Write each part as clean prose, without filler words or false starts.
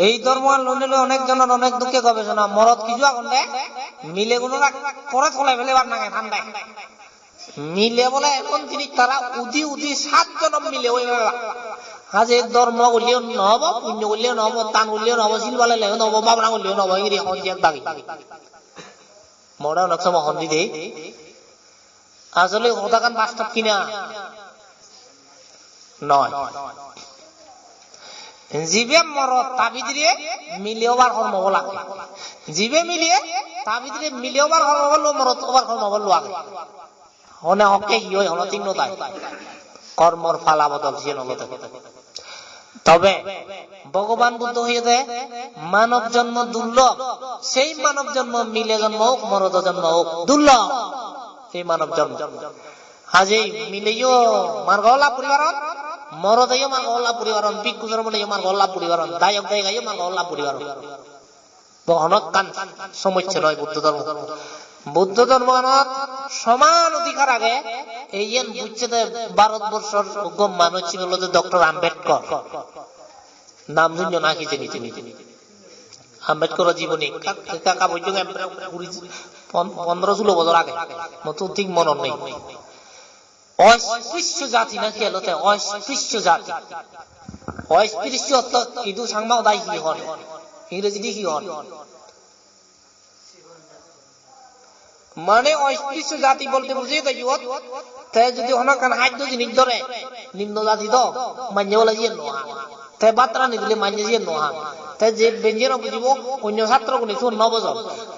এই ধর্ম লোনে অনেক জনের অনেক দুঃখে গবেষণা মরদ কিছু এখন মিলে কোনো করে চলে ফেলে নাগে ঠান্ডায় মিলে বলে এখন তিনি তারা উদি 7 জনম মিলে ওই আজ ধর্ম করলেও নহব, পুণ্য করলেও নহব, টান করলেও নহব, শিল বালাইলেও নহব, বাবনা করলেও নহব, ইংরি হন্দিয়াক দাগি মরা অনেক সময় হন্দি দেয়। আসলে হতাকান বাস্তব কিনা নয়। জীবে মরদ তাবিদরে মিলিয়বার কর্ম বলা, জীবে মিলিয়ে তাবিদরে মিলিয়বার কর্ম বললো, মরদ ওবার কর্ম বললো আগে হনে হকে কি হয় হন তিনটাই কর্মর ফালা বদল সে নলতে। তবে ভগবান বুদ্ধ হয়ে যায় মানব জন্ম দুর্লভ, সেই মানব জন্ম মিলে জন্ম হোক মরদ জন্ম হোক দুর্লভ, সেই মানব জন্ম আজ মিলেও মার গলা পরিবার, মরদেও মার গলা পরিবার, ভিক্ষু জন্ম মার গলা পরিবার, দায়ক দায় গাইও মার গলা পরিবার। অনেক কান সমস্যা নয় বুদ্ধ ধর্ম। বুদ্ধ ধর্ম সমান অধিকার আগে এই বুঝছে ভারতবর্ষের মানুষ ছিল ডক্টর আম্বেদকর, নাম শুনছ না কি চিনি চিনি আম্বেদকর জীবনী কাকা বই 15-16 বছর আগে মতো ঠিক মনে নেই। অস্পৃশ্য জাতি না কি এলোতে অস্পৃশ্য জাতি, অস্পৃশ্য অর্থ ইদু সাংমাও দায়ী কি হন ইংরেজি দিয়ে কি হন মানে অস্পৃশ্য জাতি বলতে বুঝে তাই যদি অনেক খাদ্য জিনিস ধরে নিম্ন জাতি তো মান্য বলে যে নোহা তাই বার্তা নিদিলে মান্য যে নোহা তাই যে ব্যঞ্জন বুঝিব অন্য ছাত্র গুণে শুন নবজন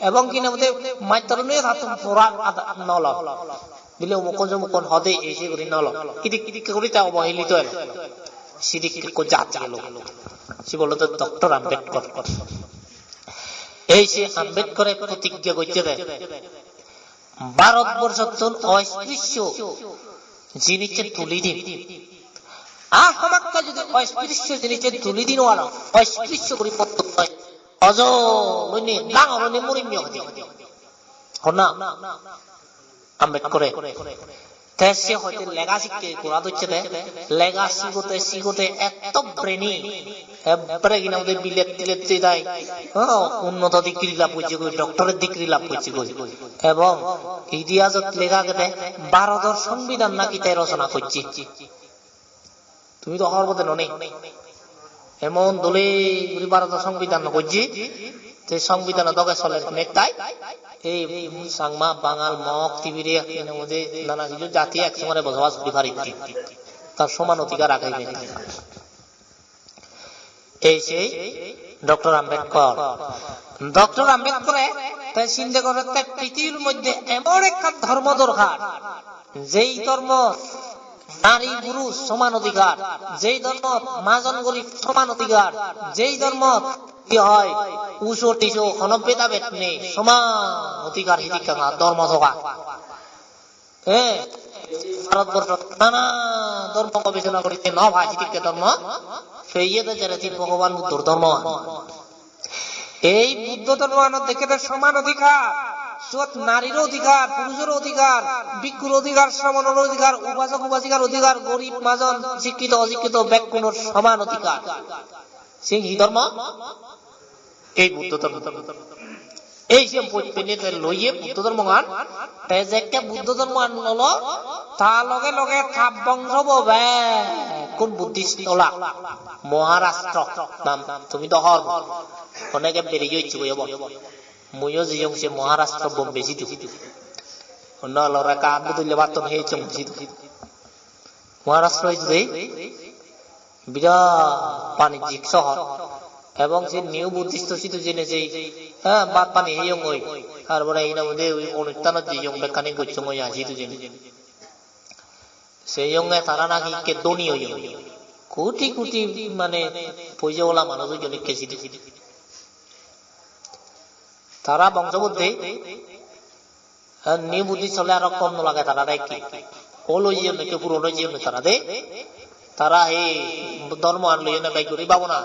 এবং কিনা মধ্যে মাত্র নিয়ে ছাত্র পড়া নল দিলে মুখন মুখন হদে এসে করি নল কিদিক কিদিক করি তা অবহেলিত এলো সিদিক জাতি এলো সে বললো তো ডক্টর আম্বেদকর। এই সে আম্বেদকরের প্রতিজ্ঞা করতে দেয় ভারতবর্ষ অস্পৃশ্য জিনিসের তুলি দিন আমাকে যদি অস্পৃশ্য জিনিসের তুলি দিন অস্পৃশ্য করি অজ ডাঙর মরিম্য না আম্বেদকরে সে হয়তো লেগা শিখতে গোড়া দিচ্ছে লেগা শিখতে এত ব্রেনি এবারে কিনা ওদের বিলেত টিলেত দেয় উন্নত ডিগ্রি লাভ করছে ডক্টরের ডিগ্রি লাভ করছে এবং ইতিহাসত লেখা গেলে ভারতের সংবিধান নাকি তাই রচনা করছি। তুমি তো হওয়ার মধ্যে ননে এমন দলে ভারতের সংবিধান করছি যে সংবিধান দগে চলে নেতাই এই সাংমা বাঙাল মগ টিভিরে নানা কিছু জাতি একসঙ্গে বসবাস করি পারি তার সমান অধিকার আগাই নেতাই। এই সেই ডক্টর আম্বেদকর। ডক্টর আম্বেদকরে তাই চিন্তা করে পৃথিবীর মধ্যে এমন একটা ধর্ম দরকার যেই ধর্ম নারী পুরুষ সমান অধিকার, যেই ধর্ম মাজন গরিব সমান অধিকার, যেই ধর্ম কি হয় উষো টিসো কোনো ভেদাভেদ নেই সমান অধিকার ধর্ম থাকা। হ্যাঁ ভারতবর্ষ নানা ধর্ম গবেষণা করেছে নভাষিক ধর্ম সেই ভগবান বুদ্ধর ধর্ম। এই বুদ্ধ ধর্ম দেখে সমান অধিকার, নারীর অধিকার, পুরুষের অধিকার, ভিক্ষুর অধিকার, শ্রমণের অধিকার, উপাসক উপাসিকার অধিকার, গরিব মাজন শিক্ষিত অশিক্ষিত ব্যক্তির সমান অধিকার। সেই ধর্ম এই বুদ্ধ ধর্ম। এই সে লইয়ে বুদ্ধ ধর্ম গান যে বুদ্ধ ধর্ম আনল তার লগে লগে খাপ বংশ কোন বুদ্ধিস্ট ওলা মহারাষ্ট্র নাম তুমি তো হর অনেকে বেরিয়ে ইচ্ছে মইও যে সে মহারাষ্ট্র বোম্বে জিতু অন্য লড়া কাপ তুললে বার্তন হয়েছে মহারাষ্ট্র বিরাট বাণিজ্যিক শহর এবং সে নিউ বুদ্ধিস্ট সিটু জেনে সেই হ্যাঁ বাদ পানি এই ওই তারপরে এই না মধ্যে ওই অনুষ্ঠানত যে ব্যাখ্যানি করছে মই আসি তু জেনে সেই সঙ্গে তারা নাকি কে দনি হই কোটি কোটি মানে পয়সা ওলা মানুষ জনকে সিটি তারা বংশবুদ্ধি নিউ বুদ্ধিস্ট হলে আরো কম লাগে তারা কি ওল কে পুরনো জীবনে তারা দে তারা এই ধর্ম আনলো না বাই করি পাবো না।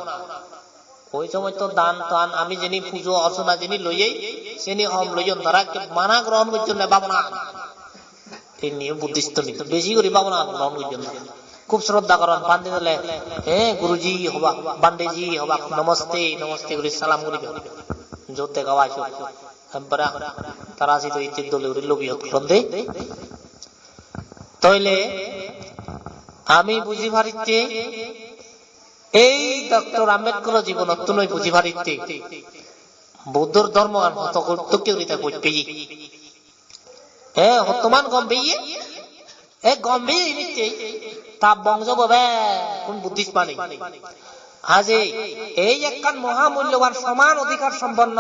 ওই সময় তো দান টান আমি যিনি পুজো অর্চনা যিনি লইয়াই সেনি হম লইজন তারা মানা গ্রহণ করছেন না পাবো না। এই নিয়ম বুদ্ধিস্ট বেশি করে পাবো না গ্রহণ করছেন খুব শ্রদ্ধা করেন বান্ধি দিলে গুরুজি হবা বান্দেজি হবা নমস্তে নমস্তে করে সালাম করিবে যোদ্ধে গাওয়াইছো তারা আসি তো ইচ্ছিত দলে উড়িল বিহন্দে তইলে আমি বুঝি পারিতে এই ডক্টর আম্বেদকর জীবনত নই বুঝি পারিতে বৌদ্ধর ধর্ম আর হত কর্তব্য বইপে হতমান গম্ভীর গম্ভীর তা বংশ ববে কোন বুদ্ধিস্ট মানে আজে এই একখান মহামূল্যবান সমান অধিকার সম্পন্ন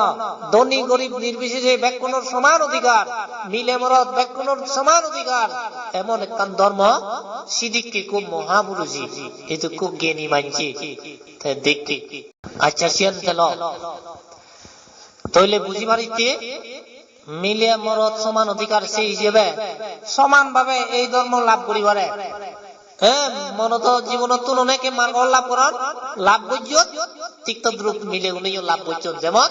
ধনী গরিব নির্বিশেষে ব্যাকুণর সমান অধিকার মিলে মরদ ব্যাকুণর সমান অধিকার এমন একখান ধর্ম সিদিককে খুব মহাপুরুষী কিন্তু খুব জ্ঞানী মানছি দেখতে আচ্ছা সিয়ান তেল তইলে বুঝি পারিতে মিলে মরদ সমান অধিকার সেই হিসেবে সমান ভাবে এই ধর্ম লাভ করিবারে মনত জীবনত অনেকে মার্গ লাভ করার লাভ করছ তিক্ত দ্রুপ মিলে উনিও লাভ করছেন যেমন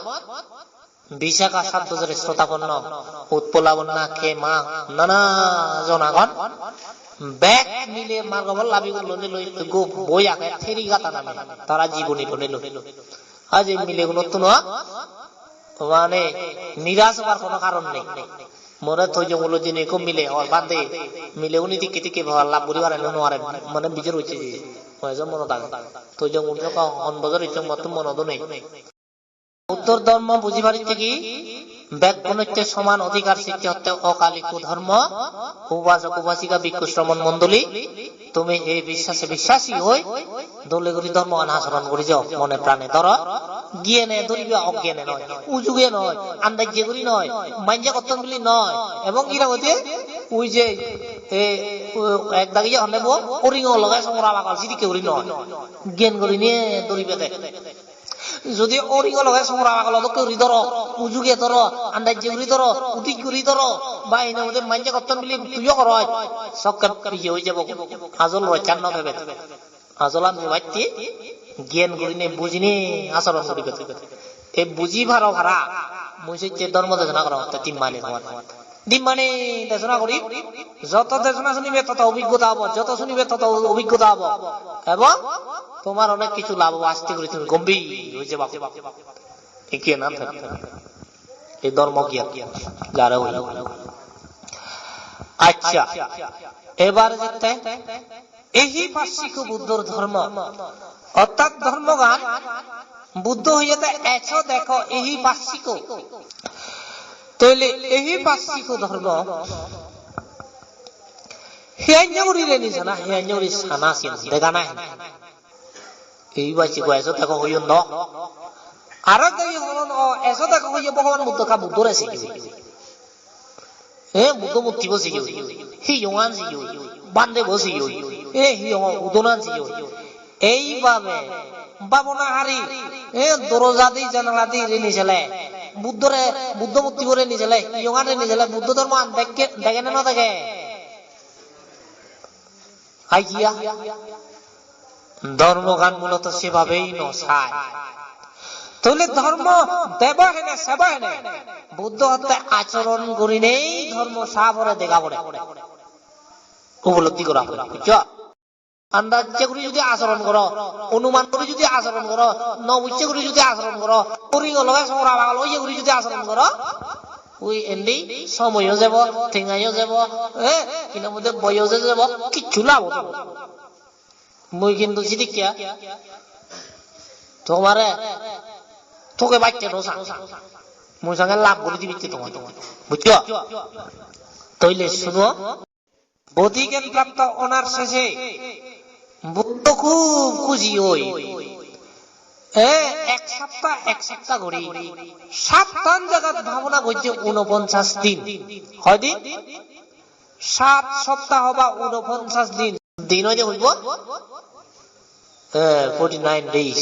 বিশাখা 7 বছরের শ্রোতাপন্ন উৎপলাবন্যা খে মা নানা জনাগণ ব্যাগ মিলে মার্গ লাভি বই আঁকে ফেরি গাতা নামে তারা জীবনী বলে আজ মিলে নতুন মানে নিরাশ হওয়ার কোন কারণ নেই মনে থইজঙ্গল দিনে খুব মিলে হওয়ার বাদে মিলে উনি দিকে দিকে লাভ করিবার নোয়ারে মানে বিজয় হচ্ছে মনে থাকে থইজঙ্গল অনবজর ইচ্ছং মত মনদ নেই উত্তর ধর্ম বুঝি পারিতে কি ব্যাকরণের সমান অধিকার সৃষ্টি হতে অকালিক ধর্ম উপাসক উপাসিকা ভিক্ষু শ্রমণ মন্ডলী তুমি এই বিশ্বাসে বিশ্বাসী হই দলে করি ধর্ম আচরণ করি যাও মনে প্রাণে ধর জ্ঞানে ধরিবে অজ্ঞানে নয় উযুগে নয় আন্দাজে করি নয় মাইজা কর্তন বলি নয় এবং ইরা হইতে ওই যে এক দাগিয়ে হনেব অরিং লগায় সংগ্রাম আকাল সিদিকে করি নয় জ্ঞান করি নিয়ে ধরিবে দেখ যদি অরিং লগায় সংগ্রাম আকাল করি ধর উযুগে ধর আন্দাজে করি ধর উদিক করি ধর বা এনে মধ্যে মাইজা কর্তন বলি তুইও কর সবকে পিছিয়ে হয়ে যাব আজল রচান্ন ভেবে আজলাম ভাইতে জ্ঞান করিনে বুঝিনে আচরণ করিবে এই বুঝি ভালো ভাড়া মুসি যে ধর্ম দেশনা করা হতে তিন মানে দিন মানে দেশনা করি যত দেশনা শুনিবে তত অভিজ্ঞতা হবো যত শুনিবে তত অভিজ্ঞতা হবো এবং তোমার অনেক কিছু লাভ আসতে করি তুমি গম্ভীর হয়ে যাবা কি নাম এই ধর্ম জ্ঞান যারা হইল আচ্ছা এবার যেতে এই পার্শ্বিক বুদ্ধর ধর্ম অর্থাৎ ধর্মগান বুদ্ধ হইয়াতে এছো দেখো এই পার্শ্বিক তইলে এই পার্শ্বিক ধর্ম হিয়াঞ্জুরিরে নিছে না হিয়াঞ্জুরি সানা সিন দেখা নাই এই বাচ্চি কয়েছো দেখো হইন ন আর দেখি হলন এছো দেখো হইয়া ভগবান বুদ্ধ কা বুদ্ধরে শিখি বুদ্ধ মুক্তি বসে হি ইয়ং সিও বান্দে বসে উদনান সিও এইভাবে বাবনা হারি দরজা দি জানালা দি নিছেলে বুদ্ধরে বুদ্ধ মুক্তি করে নিছেলে ইয়ঙারে নিছেলে বুদ্ধ ধর্ম দেখে না দেখে আইয়া ধর্মগান মূলত সেভাবেই নসায় তাহলে ধর্ম দেব হেনে সেব হেনে বুদ্ধ হতে আচরণ করি নেই ধর্ম সাবরে দেখা পড়ে উপলব্ধি করা বুঝছ আন্দাজে করে যদি আচরণ করো অনুমান করে যদি আচরণ করো নবুচ্ছে করে যদি আচরণ করো পরি লগায় সংগ্রাম ওই করে যদি আচরণ করো ওই এমনি সময়ও যাব ঠেঙাইও যাব কিন্তু মধ্যে বইও যাব কিচ্ছু লাভ হতো মই কিন্তু সিদিকিয়া তোমারে তোকে বাচ্চা নোসা মোর সঙ্গে লাভ করে দিবি তোমার বুঝছো তইলে শুনো বোধিজ্ঞান প্রাপ্ত অনার শেষে বুদ্ধ খুব খুশি হই এক সপ্তাহ ঘড়ি 7 জায়গার ভাবনা করছে 49 দিন হয় দিন 7 সপ্তাহ বা 49 দিন দিন হইতে হইব 49 days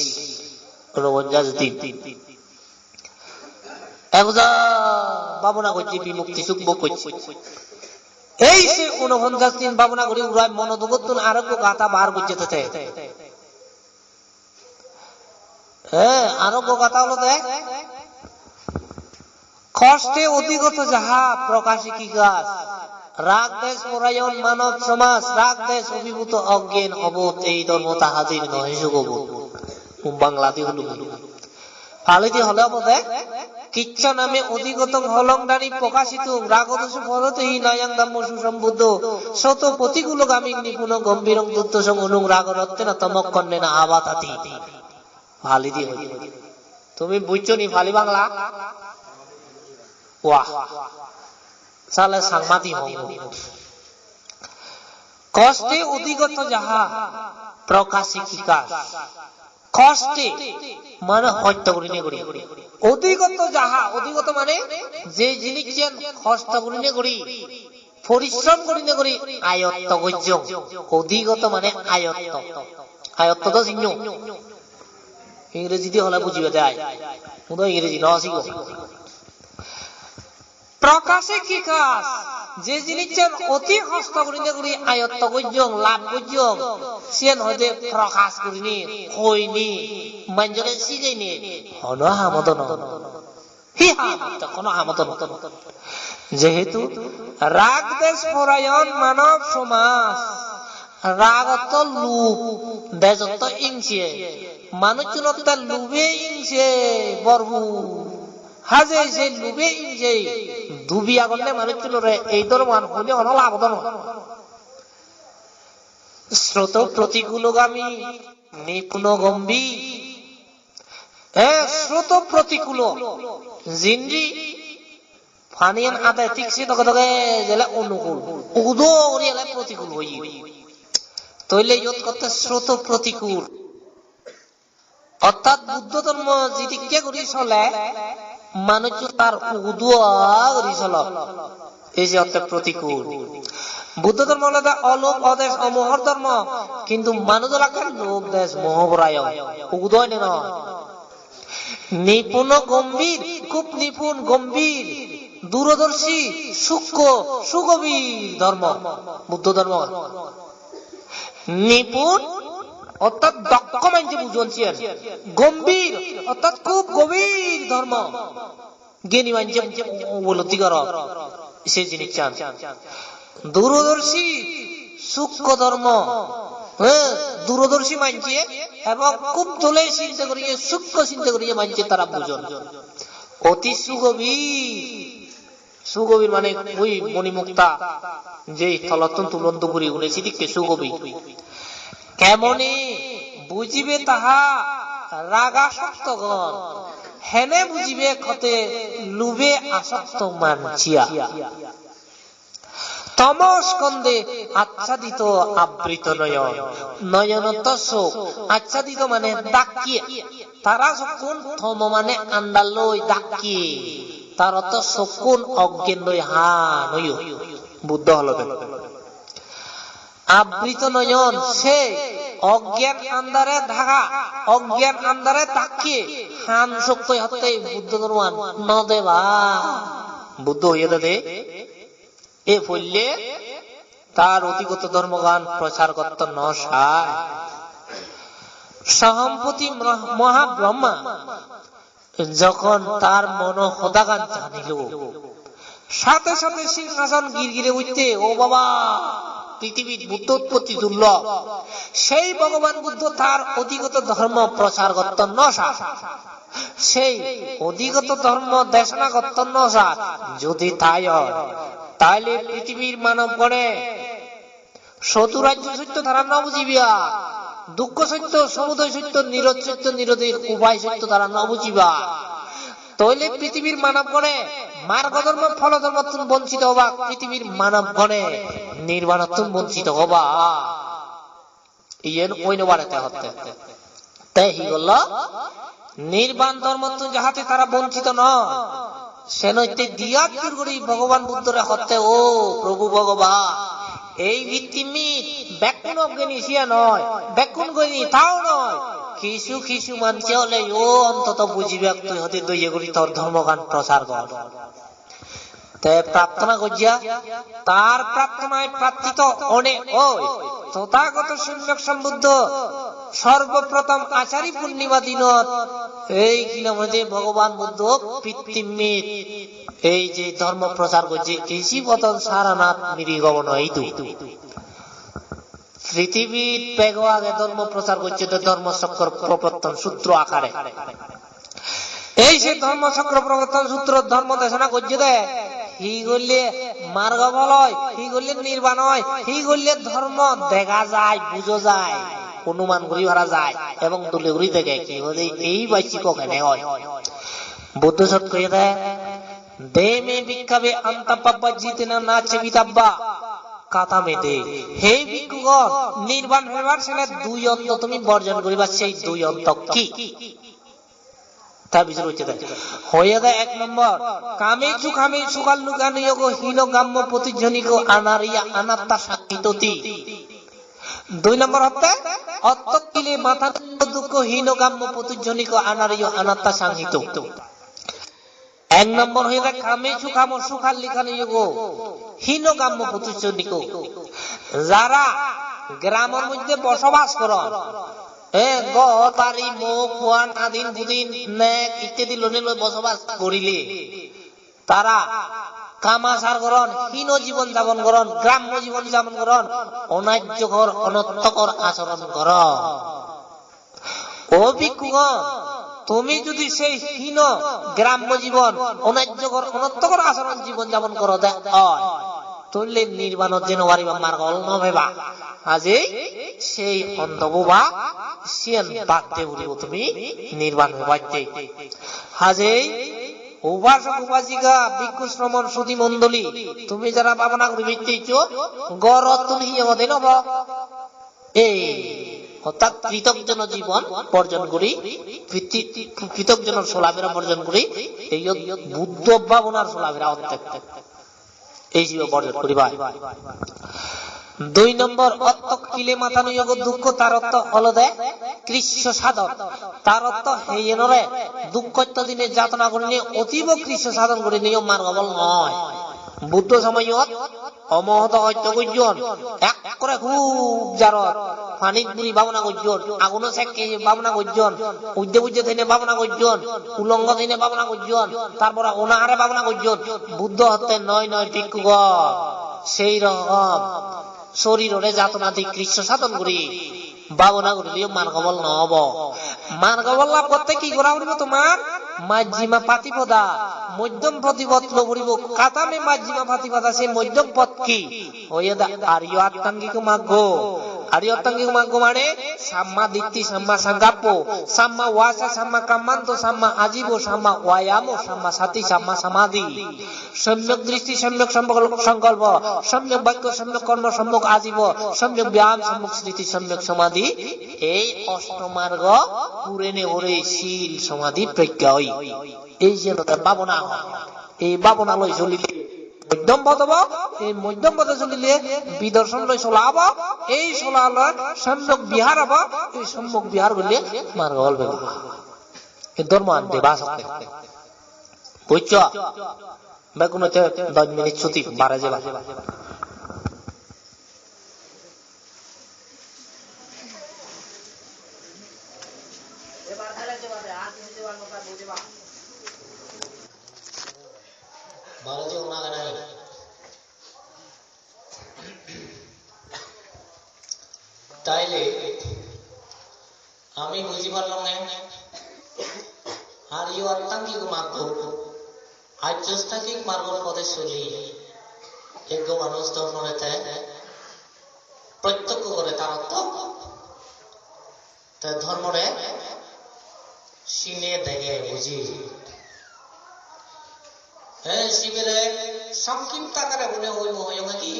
49 দিন একদা ভাবনা করছে বিমুক্তি সুখ ভোগ করছে এই সে 49 দিন ভাবনা করি উড়ায় মনোদগতুন আরোগ্য গাথা বার করছে আরোগ্য গাথা হলো দেখ কষ্টে অধিগত যাহা প্রকাশিকি গাছ রাগ দেশ পরায়ণ মানব সমাজ, রাগ দেশ অভিভূত অজ্ঞান অবোধ, এই ধর্ম তাহাদের নহে সুগবোধ। বাংলাতে হল ফালিতে হলে বোধে কিচ্ছ নামে অধিগত হলংদারি প্রকাশিত রাগদোষ ফলতেই নয়াং ধম্ম সুসম্বুদ্ধ শত প্রতিকূল গামী নিপুণ গম্ভীরং দুর্দশং অনুং রাগরত্তে না তমক কন্যে না আবাতাতি। ফালি দিয়ে হই তুমি বুঝছো নি ফালি বাংলা? ওয়াহ সালে সাংবাদিক হই। কষ্টে অধিগত যাহা প্রকাশে বিকাশ, কষ্টে মানে হত্যা করি নে করি, অধিগত যাহা, অধিগত মানে যে জিনিস কষ্ট করি নে করি, পরিশ্রম করি নে করি, আয়ত্ত গজ্য। অধিগত মানে আয়ত্ত, আয়ত্ত তো চিহ্ন ইংরেজিতে হলে বুঝিবে দেয়, ইংরেজি ন শিখ। প্রকাশে কি কাজ, যে জিনিস অতি কষ্ট করিনে করি আয়ত্ত গজ্য লাভ গজ্য, সেন হইতে প্রকাশ করিনি কইনি মানুষরে শিখাইনি হন হামদন হি হামত কোন হামদন। যেহেতু রাগ দেশ পরায়ণ মানব সমাজ, রাগত লুপ দেশত ইংছে, মানুষজনত লুবে ইংছে বরবু হাজে সেই লুবে ইংছে দুবিয়া করলে মানুষজনরে এই ধরমান হইলে হন লাভদন। স্রোত প্রতিকূলগামী নিপুণ গম্ভীর, স্রোত প্রতিকূল জিন্দ্রি ফানিয়ান আদায় ঠিক সে তকে তকে জেলা অনুকূল উদো ওরিয়ালে প্রতিকূল হই তৈলে ইয়ত করতে স্রোত প্রতিকূল। অর্থাৎ বুদ্ধ ধর্ম যেদিকে করি চলে মানুষ তার উদুয়া করি চল, এই যে অর্থে প্রতিকূল। বুদ্ধ ধর্ম হল অলোক অদেশ অমোহর ধর্ম, কিন্তু মানুষ রাখেন লোক দেশ মোহরায় উদয় নেন। নিপুণ গম্ভীর, খুব নিপুণ গম্ভীর দূরদর্শী সূক্ষ্ম সুগভীর ধর্ম বুদ্ধ ধর্ম। নিপুণ অর্থাৎ দক্ষ মানছে বুঝছেন, গম্ভীর অর্থাৎ খুব গভীর ধর্ম জ্ঞানী মানছে উপলব্ধি কর সে জিনিস চান। দূরদর্শী সূক্ষ্ম ধর্ম, দূরদর্শী মানছে এবং খুব তোলে চিন্তা করিয়ে সূক্ষ্ম চিন্তা করিয়ে মানছে তারা বুঝন। অতি সুগভীর, সুগভীর মানে ওই মণিমুক্তা যে স্থলতন তুলন্ত করি উনেছি দিকে সুগভীর। কেমনে বুঝিবে তাহা রাগাসক্তগণ, হেনে বুঝিবে ক্ষতে লুবে আসক্ত মানছিয়া। তমস্কন্ধে আচ্ছাদিত আবৃত নয়ন, নয়নত শোক আচ্ছাদিত মানে ডাকিয়ে, তারা যখন থম মানে আন্দার লই ডাকিয়ে, তার অর্থ শকুন অজ্ঞান লই হা নয় বুদ্ধ হল। আবৃত নয়ন সে অজ্ঞান আন্দারে ঢাকা, অজ্ঞান আন্দারে তাকিয়ে হান শক্ত হতে বুদ্ধ ধর্মান ন দেবা বুদ্ধ হইয়া দে এ ফলে তার অধিগত ধর্মগান প্রচার করত ন সায়। সহম্পতি মহাব্রহ্মা যখন তার মন হদাগান জানিল, সাথে সাথে সিংহাসন গিরগিরে উঠতে, ও বাবা পৃথিবীর বুদ্ধ উৎপত্তি দুর্লভ, সেই ভগবান বুদ্ধ তার অধিগত ধর্ম প্রচার করত ন সায়, সেই অধিগত ধর্ম দেশনা করত ন সায়। যদি তাই হয় তাহলে পৃথিবীর মানবগণে শত্রুরাজ্য সত্য তারা ন বুঝিবিয়া, দুঃখ সত্য সমুদয় সত্য নিরোধ সত্য নিরোধের উপায় সত্য তারা ন বুঝিবা, তাহলে পৃথিবীর মানবগণে মার্গ ধর্ম ফল ধর্ম বঞ্চিত হবা, পৃথিবীর মানবগণে নির্বাণ বঞ্চিত হবা। ইয়েন ওই বাড়াতে হতে তাই হি বলল নির্বাণ ধর্ম যাহাতে তারা বঞ্চিত নয়, সে নইতে দিয়া করি ভগবান বুদ্ধরে হতে। ও প্রভু ভগবান, এই ভিত্তিমিত ব্যাকুণ অজ্ঞানী সিয়া নয়, ব্যাকুণ জ্ঞানী তাও নয়, কিছু কিছু মানছে হলে ও অন্তত বুঝিবে তুই হতে দইয়ে করি তোর ধর্মগান প্রচার কর। প্রার্থনা করিয়া তার প্রার্থনায় প্রার্থিত অনেক ওই তথাগত সম্যক সম্বুদ্ধ সর্বপ্রথম আচারি পূর্ণিমা দিনত এই কিনামতে ভগবান বুদ্ধ পৃথিবীর এই যে ধর্ম প্রচার করছে কৃষি পতন সারানাথ মিরিগমন এই পৃথিবীর পেগ আগে ধর্ম প্রচার করছে তো ধর্মচক্র প্রবর্তন সূত্র আকারে এই সে ধর্মচক্র প্রবর্তন সূত্র ধর্ম দেশনা করছে দে হি করলে মার্গ বলয় হি করলে নির্বাণ হয় হি করলে ধর্ম দেখা যায় বুঝো যায় অনুমান করি ভরা যায় এবং তুলে ঘুরি দেখে কি হলে এই বাচ্চিক কেনে হয় বুদ্ধ সৎ কয়ে দেয় দে মে ভিক্ষাবে আন্তাপাব্বা জিতে না নাচে বিতাব্বা কাতা মেতে হে ভিক্ষুগণ নির্বাণ হইবার ছেলে দুই অন্ত তুমি বর্জন করিবা সেই দুই অন্ত কি তার বিচার হচ্ছে হয়ে দেয় 1 নম্বর কামেচু কামেচু কাল লুকানিয়োগ হীন গাম্য প্রতিজনিক আনারিয়া আনাত্তা সাকিততি 2 নম্বর হচ্ছে অত্যকিলে মাথা দুঃখ হীন গাম্য প্রতিজনিক আনারিয় আনাত্তা সাঙ্গিত 1 নম্বর হয়ে যায় কামেচু কাম সুখাল লিখানিয়োগ হীন গাম্য প্রতিজনিক যারা গ্রামের মধ্যে বসবাস করে বাড়ি মুখ ফুয়ান আদিন বুদিন নেক ইত্যাদি লোনে লই বসবাস করিলে তারা কামাচার করন হীন জীবন যাপন করন গ্রাম্য জীবন যাপন করন অন্যায্যকর অনর্থকর আচরণ কর ও ভিক্ষুগণ তুমি যদি সেই হীন গ্রাম্য জীবন অন্যায্যকর অনর্থকর আচরণ জীবন যাপন করো তাহলে নির্বাণত যেন পারিবা মার্গ নভেবা আজি সেই অন্ধবা সিয়ান বাদতে বলিব তুমি নির্বাণ হইতে হাজে উপাসক উপাসিকা ভিক্ষু শ্রমণ সুধী মণ্ডলী তুমি যারা ভাবনা করি ভিত্তিছ গড় তুমি আমাদের নব এই অর্থাৎ কৃতজ্ঞ জীবন বর্জন করি কৃতজ্ঞ সোলাভেরা বর্জন করি এই বুদ্ধ ভাবনার সোলাভেরা অর্থাৎ এই জীব বর্জন করিবা 2 নম্বর অত্যকিলে মাথা নিয়োগ দুঃখ তার অর্থ হল দে কৃষ্ণ সাধন তার অর্থ হেয়নরে দুঃখ দিনে যাতনা করে নিয়ে অতীব কৃষ্ণ সাধন করে নিয়ে মার্গবল নয় বুদ্ধ সময়ত অমহত হত্য করজন এক করে খুব জারত পানিত বুড়ি ভাবনা করজন আগুনো সেকে ভাবনা করজন উদ্যে বুঝে থেকে ভাবনা করজন উলঙ্গ থেকে ভাবনা করজন তারপর অনাহারে ভাবনা করজন বুদ্ধ হত্যে নয় ভিক্ষুগ সেই রকম শরীরে যাতনা দিয়ে কৃষ্ণ সাধন করি ভাবনা করলে মার্গবল নহব মার্গবল লাভ করতে কি করা উঠিব তোমার মাঝিমা পাতিপদা মধ্যম প্রতিপদ লবরিব কাতামে মাঝিমা পাতিপদা সেই মধ্যম পদ কি হয়ে আর্য আত্মাঙ্গিক মার্গ আর্য আত্মাঙ্গিক মার্গ মানে সাম্মা দিত্তি সাম্মা সংগাপ্প সাম্মা ওয়াসা সাম্মা কাম্মান্ত সাম্মা আজীব সাম্মা ওয়ায়াম সাম্মা সাতি সাম্মা সমাধি সম্যক দৃষ্টি সম্যক সংকল্প সম্যক বাক্য সম্যক কর্ম সম্যক আজীব সম্যক ব্যায়াম সম্যক স্মৃতি সম্যক সমাধি এই অষ্টমার্গ পুরেনে ওরে শীল সমাধি প্রজ্ঞা এই যে ভাবনা এই ভাবনা লই চলিলে মধ্যম পদ হব এই মধ্যম পদে চলিলে বিদর্শন লই চলাব এই চলালে সম্যক বিহার হব এই সম্যক বিহার করলে মার্গ হল এই ধর্ম আনতে বাস বুঝছ বেগুনতে 10 মিনিট ছুটি বাড়ে যাবা তাইলে আমি বুঝি পারলাম না আর ইউ আত্মাঙ্গিক মার্গ আর্যস্থানিক মার্গ পদে চলি যোগ্য মানুষ ধর্মরেতে প্রত্যক্ষ করে তার অর্থ ধর্মরে সিনে দেখে বুঝি শিবের সংক্ষিপ্ত আকারে বলে ওই মহী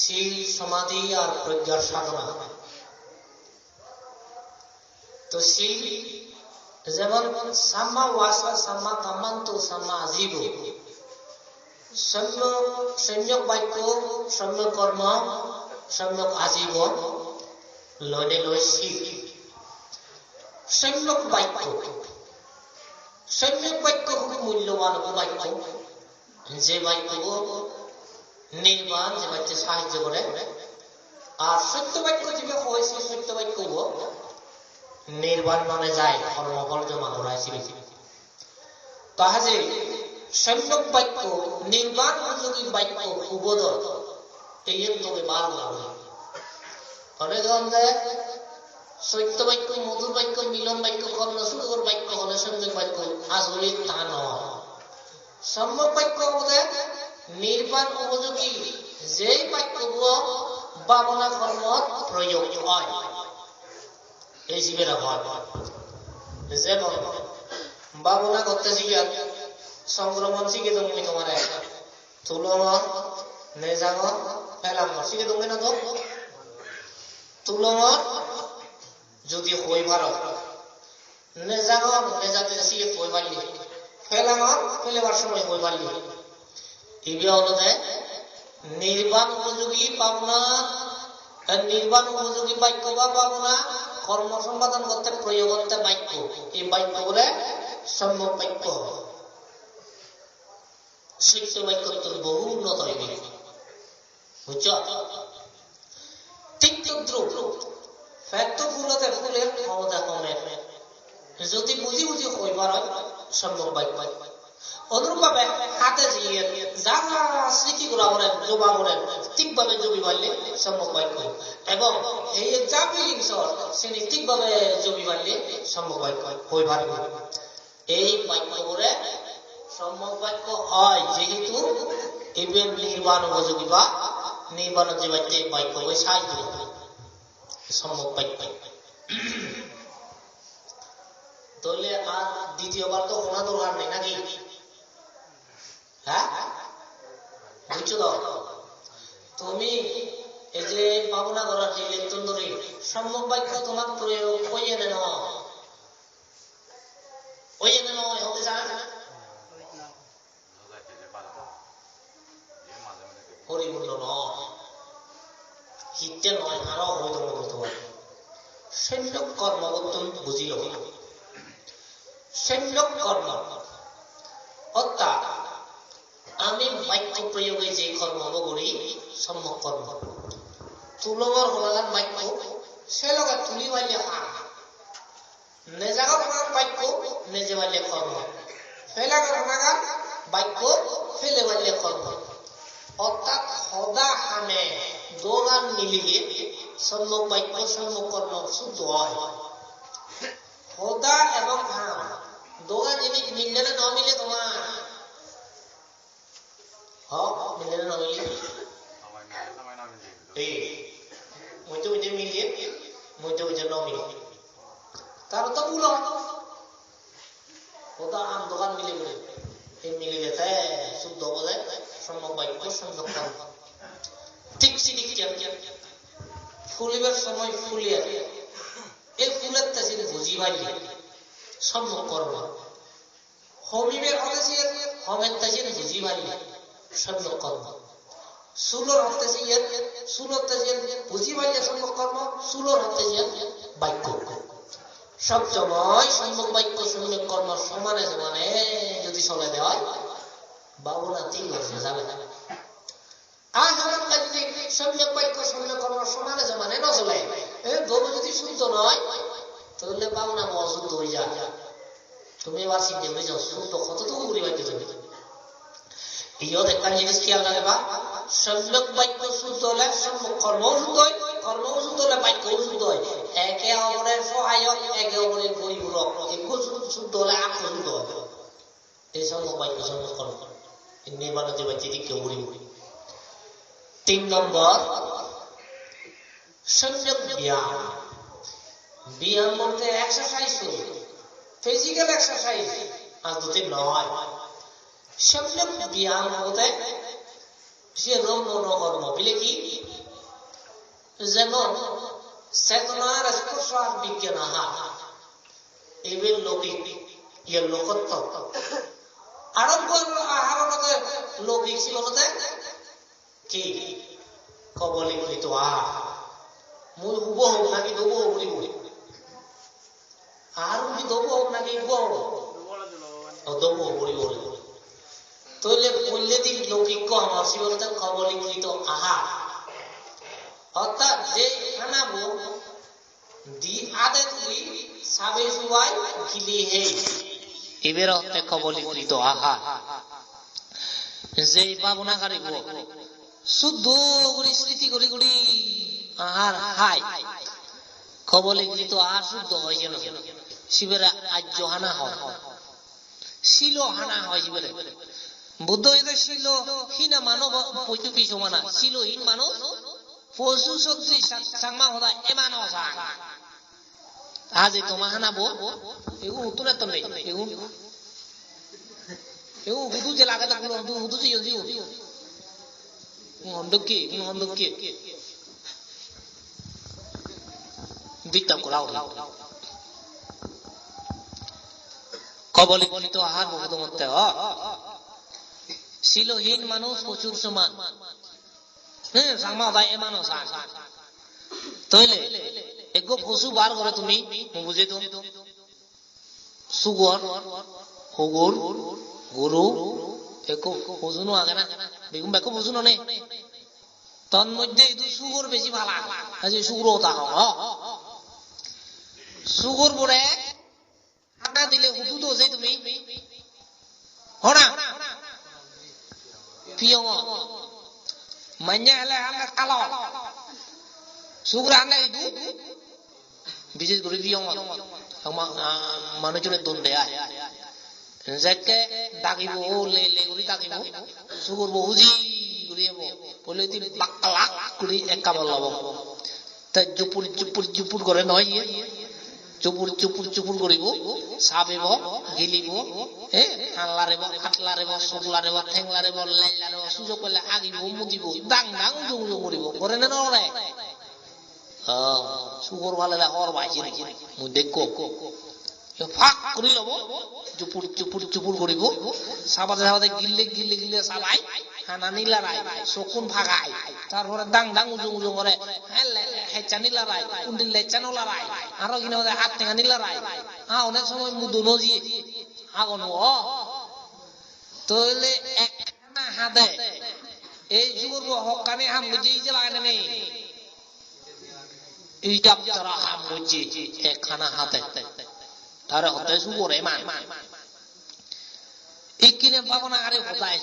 শীল সমাধি আর প্রজ্ঞার সাধনা তো শীল যেমন সাম্মা ওয়াসা সাম্মা কাম্মান্ত সাম্মা আজীব সম্যক বাক্য সম্যক কর্ম সম্যক আজীব লনে লয় শীল সম্যক বাক্য খুব মূল্যবান বাক্য যে বাক্য নির্বাণ যে বাচ্চা সাহায্য করে আর সত্য বাক্য যেটা হয়েছে সত্য বাক্য নির্বাণ মানে যায় কর্মফল জমা করাইছে তাহাজে সম্যক বাক্য নির্বাণ উপযোগী বাক্য উবোধন এই তবে বার লাগে অনেক ধরনের সত্য বাক্য মধুর বাক্য মিলন বাক্য কর্ণসুন্দর বাক্য হলে সম্যক বাক্য আসলে তা নয় সম্যক বাক্য বলতে নির্বাণ উপযোগী যেই বাক্যগুলো ভাবনা কর্ম প্রয়োগ হয় এই জীবেরা হয় যেমন ভাবনা করতে শিখে সংক্রমণ শিখে তুমি তোমার তুলন নেজাঙ ফেলাম শিখে তুমি না তো তুলন যদি হই ভারত নেজাঙ নেজাতে শিখে হই পারলি ফেলাম ফেলেবার সময় হই পারলি ইবি হলতে নির্বাণ উপযোগী পাবনা নির্বাণ উপযোগী বাক্য বা পাবনা কর্ম সম্পাদন করতে প্রয়োগ করতে বাক্য এই বাক্য বলে সম্যক বাক্য সত্য বাক্য বহু উন্নত হইবে বুঝছ ঠিক তদ্রুপ ফ্যাক্ট ফুলতে ফুলের ক্ষমতা কমে যদি বুঝি বুঝি হইবার হয় সম্যক বাক্য অনুরূপভাবে হাতে দিয়ে যা স্মৃতি করা করেন জমা করেন ঠিকভাবে জমি বাড়লে সম্যক বাক্য এবং এই যা ফিলিংস সে ঠিকভাবে জমি বাড়লে সম্যক বাক্য হই পারবে এই বাক্য করে সম্যক বাক্য হয় যেহেতু এবার নির্বাণ উপযোগী বা নির্বাণ যে বাক্য হয় সাহায্য সম্যক বাক্য তাহলে আর দ্বিতীয়বার তো শোনা দরকার নেই নাকি হ্যাঁ বুঝছো তো তুমি এই যে ভাবনা করার যে লেখন ধরে সম্যক বাক্য তোমার প্রয়োগ ওই এনে নয় হতে চায় পরিপূর্ণ নয় হিতে নয় আরো অবৈধ করতে পারে সৈন্যক কর্ম বুঝিল সৈন্যক কর্ম অর্থাৎ আমি বাক্য প্রয়োগে যে কর্ম করি সম্যক কর্ম তুলনার হলাগান বাক্য সে লগা তুলি বাল্যে হার নেজাগার হলাগান বাক্য নেজে বাল্যে কর্ম ফেলাগার হলাগান বাক্য ফেলে বাল্যে কর্ম অর্থাৎ সদা হামে দোগান মিলিয়ে সম্যক বাক্য সম্যক কর্ম শুদ্ধ হয় সদা এবং হাম দোগান জিনিস মিললে না ন মিলে তোমার মিলে না মিলে মধ্যে মধ্যে মিলিয়ে মধ্যে মধ্যে ন মিলে তার তো ভুল সদা আম দোকান মিলে বলে এই মিলে যেতে শুদ্ধ বলে সম্যক বাক্য সম্যক কর্ম ঠিক সিটি ফুলিবার সময় ফুলিয়ে এই ফুলের তাজিন বুঝি ভাইলে সম্যক কর্ম হমিবের হতেছে হমের তাজিন বুঝি ভাইলে সম্যক কর্ম সুলর হতেছে সুলর তাজিন বুঝি ভাইলে সম্যক কর্ম সুলর হতেছে বাক্য সব সময় সম্যক বাক্য সম্যক কর্ম সমানে সমানে যদি চলে দেওয়া বাবুরা তিন বছর যাবে না আর আমার কাছে সম্যক বাক্য সম্যক কর্ম সমানে সমানে না চলে গরু যদি শুদ্ধ নয় তাহলে বাবুরা অশুদ্ধ হয়ে যায় তুমি এবার চিন্তা করে যাও শুদ্ধ কতটুকু করে বাক্য তুমি ইয়ত একটা জিনিস খেয়াল রাখবা সম্যক বাক্য শুদ্ধ হলে সম্যক কর্ম শুদ্ধ হয় কর্ম শুদ্ধ হলে বাক্য শুদ্ধ হয় একে অপরের সহায়ক একে অপরের পরিপূরক এগুলো শুদ্ধ হলে আত্ম শুদ্ধ হয় এই সম্যক বাক্য সম্যক কর্ম নির্মাণতে বাচ্চা দিকে উড়ি উড়ি 3 নম্বর সম্যক ব্যায়াম ব্যায়াম বলতে এক্সারসাইজ ফিজিক্যাল এক্সারসাইজ আর দুটি নয় সম্যক ব্যায়াম বলতে সে রম্য কর্ম বলে কি যেমন চেতনার স্পর্শ আর বিজ্ঞান এবার লৌকিক ইয়ার লোকত্ব আরম্ভ আহারণতে লৌকিক ছিল কি কবলিত মূল হুব হোক নাকি দব হোক বলি বলি আর কি দব হোক নাকি হুব হোক দব হোক বলি বলি তাহলে বললে দিন লৌকিক আমার শিবতা কবলিত আহার অর্থাৎ যে হানাবো দি আদে তুলি সাবে সুবাই গিলি হে এবের অর্থে কবলীকৃত আহার যে পাবনা কারিব শুদ্ধ করে স্মৃতি করে করে আহার খায় কবলীকৃত আহার শুদ্ধ হয় যেন শিবের আজ্য হানা হয় শিল হানা হয় শিবের বুদ্ধ এদের শিল হীনা মানব পৈতুকি সমানা শিলহীন মানুষ পশু সত্যি সাংমা হদা এমান অসা আজ তোমা হানাবো এগুলো উত্তরে তো নেই এগুলো এগুলো হুদু যে লাগে তা হুদু যে অন্ধকে দিকটা করাও কবলীকৃত আহার বহু মধ্যে শিলহীন মানুষ প্রচুর সমান হ্যাঁ সাংমা হদা এমান অসা তইলে এগো পশু বার করে তুমি বুঝে তো সুগর হগুর গরু একো পশুনো আগে না বেগুন বেকো পশুনো নেই তন্মধ্যে এই সুগর বেশি ভালো আছে সুগর তা সুগর পরে হানা দিলে হুদু তো যে তুমি হনা পিয়ং মান্যা হলে আমরা কালো সুগর আনলে ইদু বিশেষ করে পিয়ং মানুষজনের দণ্ডে আয় যাকে ডাকিব লে লে করে ডাকিব সুগর বহুজি করে বলে তুই বাক্কা করে একা বলব তাই চুপুর চুপুর চুপুর করে নয় চুপুর চুপুর চুপুর করিব সাবেব গিলিব হ্যাঁ হানলারেব কাটলারেব শুকলারেব ঠেংলারেব লাইলারেব সুযোগ করলে আগিব মুদিব দাং দাং উজুং উজুং করিব করে না নরে সুগর ভালো হর বাইছি মুই দেখো ফাঁক করে লব চুপুর চুপুর চুপুর করিব সাবাতে সাবাতে গিললে গিললে গিললে সাবাই হানা নিলারাই শকুন ফাগাই তারপরে দাং দাং উজুং উজুং করে হেচা নিলারাই কুন্ডিল লেচা নলারাই আরো কিনা হাত টেঙা নিলারাই অনেক সময় মুদু নজি আগন তইলে এক হাতে এই যুগর হকানে হাম বুঝে যে লাগে নেই এই যারা হাম বুঝে একখানা হাতে তারা হতে সুগর এমান এই কিনে বাবনা আরে হতায়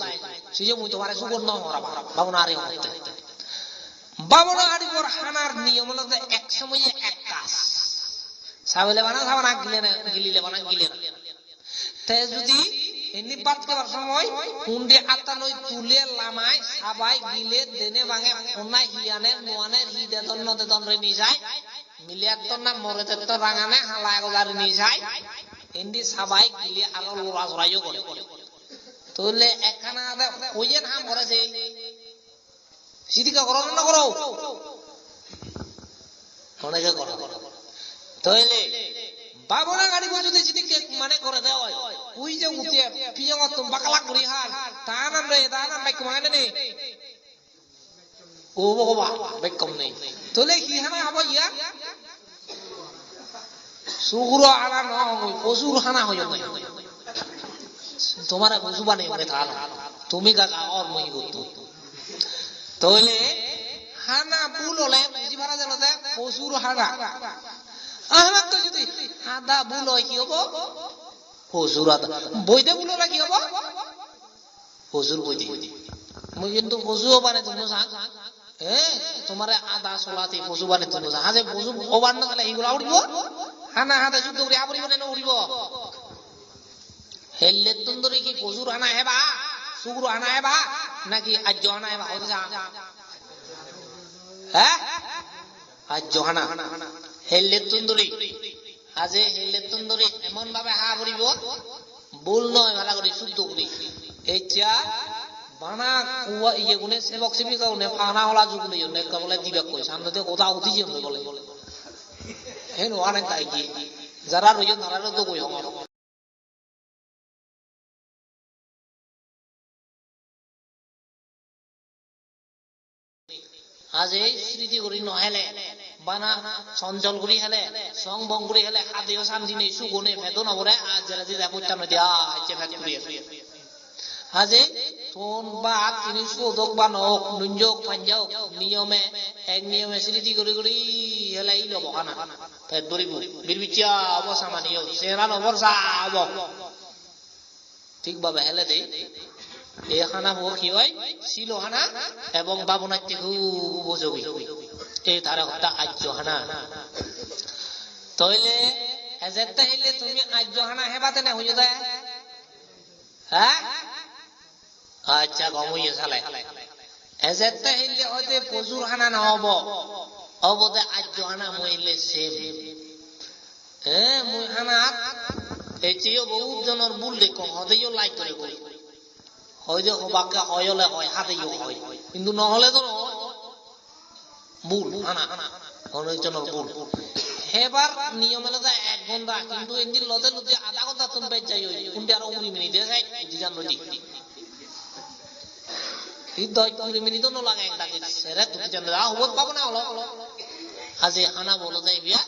সে যে মুই তোমারে সুগর ন হরা বাবনা আরে হতে বাবনা আরে পর হানার নিয়ম হলো যে এক সময়ে এক কাজ সাবলে বানা সাবনা গিলিলে বানা গিলে না তাই যদি এমনি বাদ করার সময় কুন্ডে আতানই তুলে লামায় সাবাই গিলে দেনে ভাঙে ওনাই হিয়ানে নোয়ানে হিদে দন্নতে দন্ডে নি যায় মিলিয়ার তো না মরেতে তো রাঙানে হালা গোদারে নি যায় এন্ডি সাবাই গিলে আলো লোরা জড়াইও করে তুলে একখানা কইয়ে নাম করেছে সিদিকা করো না করো অনেকে করো তাইলে বাবনা গাড়ি যদি সিদিকে মানে করে দেওয়া হয় ওই যে উঠে পিয়ং তুম বাকলা করি হাল তা নাম রে তা নাম বাইক মানে নেই ও বাবা বাইক কম নেই তাহলে কি হানা হবো ইয়া সুগুর আনা নয় পশুর হানা হয়ে যায় তোমার পশু বানিয়ে মানে থাল তুমি কাকা আর মই করতো তাহলে হানা ভুল হলে বুঝি ভাড়া জানো যে পশুর হানা আমার তো যদি আদা ভুল হয় কি হবো পশুর আদা বইতে ভুল হলে কি হবো পশুর বইতে মই কিন্তু পশুও বানে তুমি হ্যাঁ তোমার আদা চলাতে পশু বানে তুমি হাজে পশু ওবান না তাহলে এইগুলা উড়িব হানা হাতে যুদ্ধ করে আবরিব না উড়িব হেললে তুন্দরি কি পশুর হানা হেবা সুগুর হানা হেবা নাকি আজ্য হানা হেবা হতে যা হ্যাঁ আজ্য হানা হেললে তুন্দরি আজে হেললে তুন্দরি এমন ভাবে হা ভরিব ভুল নয় ভালো করি শুদ্ধ করি এইটা বানা কুয়া ইয়ে গুনে সেবক সেবিকা গুনে পানা হলা যুগুনে ইয়ে বলে দিবে কই সামনে থেকে কোথাও উঠি যে বলে হেন অনেক তাই কি যারা রইজন তারা তো কই হম আজ এই স্মৃতি করি নহেলে বানা সঞ্চল করি হেলে সংবং করি হেলে হাতেও শান্তি নেই সুগুনে ভেদ নবরে আজ যারা যে পড়তাম দিয়া হচ্ছে ভেদ করি হাজে তোন বা তিনি সোদক বা নক নুঞ্জক পাঞ্জাও নিয়মে এক নিয়মে স্মৃতি করে করে হেলাই লব খানা পেট ভরিব বিরবিচিয়া অবসামা নিয়ম সেরা নবরসা অব ঠিকভাবে হেলে দেই এই খানা হোক কি হয় ছিল খানা এবং বাবনাইতে খুব উপযোগী এই তারা হত্যা আজ্য খানা তইলে এজেরটা হইলে তুমি আজ্য খানা হেবাতে না হইয়া যায় হ্যাঁ আচ্ছা গমইয়ে চালে এজেরটা হইলে হয়তো প্রচুর খানা না হব অবদে আজ্য খানা মহিলে সেম হ্যাঁ মুই খানা এই চেয়েও বহুত জনের ভুল দেখো হদেও লাইক করে করি হয়তো হবাকে হয়লে হয় হাতেও হয় কিন্তু নহলে তো ভুল হানা অনেকজনের ভুল হেবার নিয়ম হলো যে 1 ঘন্টা কিন্তু এদিন লদে লদে আধা ঘন্টা তুমি বেচ যাই কোনটা আরো 20 মিনিট যায় দিজান নদী এই 20 মিনিট তো লাগে একটা সেরে তুমি জানো হবত পাবো না হলো আজি হানা বলো যাই বিয়া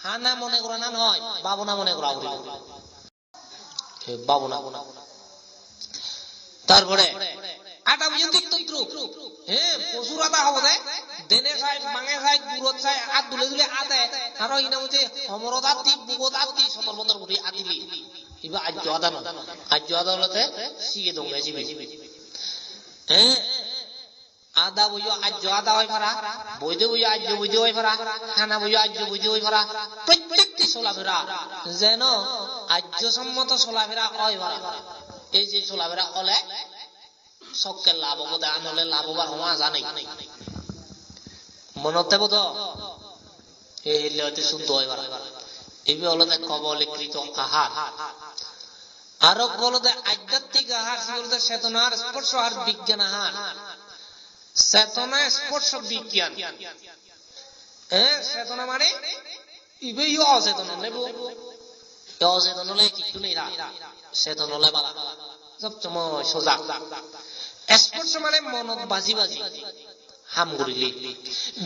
হানা মনে করা না নয় বাবনা মনে করা উড়ি বাবনা তারপরে আটা পর্যন্ত তন্ত্র হ্যাঁ প্রচুর আদা হবে দে দেনে খায় মাঙে খায় গুড়ত খায় আর দুলে দুলে আদে আরো ইনা হচ্ছে অমরদাতি বুগদাতি সতর বতর করে আদিলি ইবা আজ্য আদা না আজ্য আদালতে সিগে দঙ্গে জিবে হ্যাঁ আদা বইও আজ্য আদা হয় পারা বইদে বইও আজ্য বইদে হয় পারা খানা বইও আজ্য বইদে হয় পারা প্রত্যেকটি চলাফেরা যেন আজ্য সম্মত চলাফেরা হয় পারা এই যে চলাফেরা হলে সবকে লাভ হবো দেওয়া নলে লাভ হবার হওয়া জানে মনত থাকবো তো এই হিলে হয়তো শুদ্ধ হয় পারা এইভাবে হলো কবলীকৃত আহার আরো বলতে আধ্যাত্মিক আহার বলতে চেতনার স্পর্শ আর বিজ্ঞান আহার চেতনা স্পর্শ বিজ্ঞান চেতনা মানে ইবে অচেতন নেব অচেতন হলে কিছু নেই চেতন হলে বালা সবসময় সোজা স্পর্শ মানে মনত বাজি বাজি হাম করিলে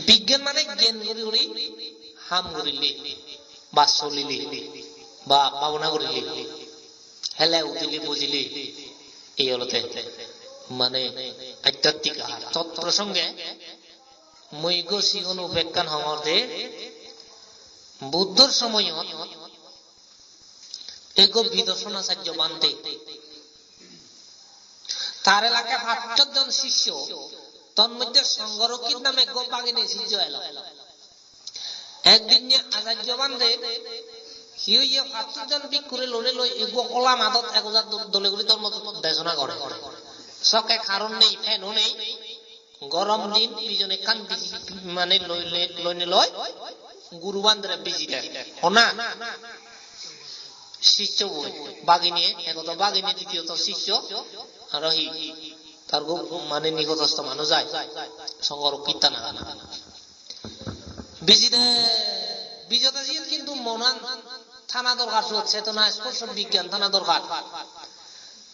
বিজ্ঞান মানে জ্ঞান করি করি হাম করিলে বা চলিলে বা ভাবনা করিলে হেলে উঠিলে বুঝিলে এই হলতে মানে আধ্যাত্মিক আহার তৎপ্রসঙ্গে মৈগ সিগন উপেক্ষান হমর্দে বুদ্ধর সময়ত এক বিদর্শনাচার্য বান্তে তার এলাকায় ৭৫ জন শিষ্য তন্মধ্যে সংগরক্ষীর নামে এক বাগিনী শিষ্য এলো একদিন আচার্য বান্ধে হিয়ে ৭৫ জন ভিক্ষুরে লোনে লই এগো কলা মাদত ১০০০ দলে গুলি ধর্ম দেশনা করে সকে কারণ নেই ফ্যানও নেই গরম দিন পিছনে কান মানে লইনে লয় গুরু বান্ধরে বিজিতে হনা শিষ্য বই বাগিনী একত বাগিনী দ্বিতীয়ত শিষ্য রহি তার মানে নিকটস্থ মানুষ যায় সংগরক্ষিতা না বিজিতে বিজেতা ছিল কিন্তু মনান থানা দরকার চেতনা স্পর্শ বিজ্ঞান থানা দরকার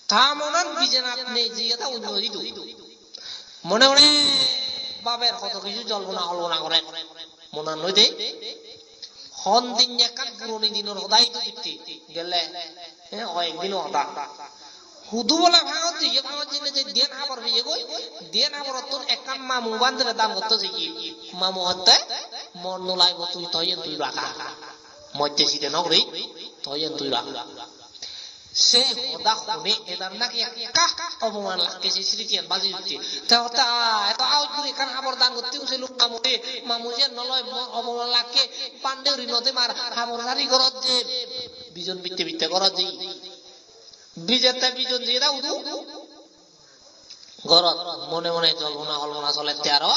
তা মনান বিজেন আপনি জিয়েতা উন্নয়িত মনে মনে বাবের কত কিছু জল্পনা কল্পনা করেন মনান নইতে হন দিন একান পুরনি দিনের সদাই তো দিতে গেলে একদিনও হতা হুদু বলা ভাঙত যে ভাঙত জিনে যে দেন হাবর হয়ে গই দেন হাবর তোর একান মামু বান্ধরে দাম করতে যে মামু হতে মন নলাইব তুই তয়েন তুই রাখা মধ্যে সিটে নগরি তয়েন তুই রাখা সে হদা শুনে এদার নাকি একা অপমান লাগে সে স্মৃতিয়ান বাজি দিতে তা এত আউট করে এখান হাবর দান করতে সে লোক মামুতে মামু যে নলয় অপমান লাগে পান্ডে ঋণতে মার হাবর সারি করত যে বিজন বিত্তে বিত্তে করত যে বিজেতা বিজন দিয়ে দাও গরত মনে মনে জল্পনা কল্পনা চলে তেরো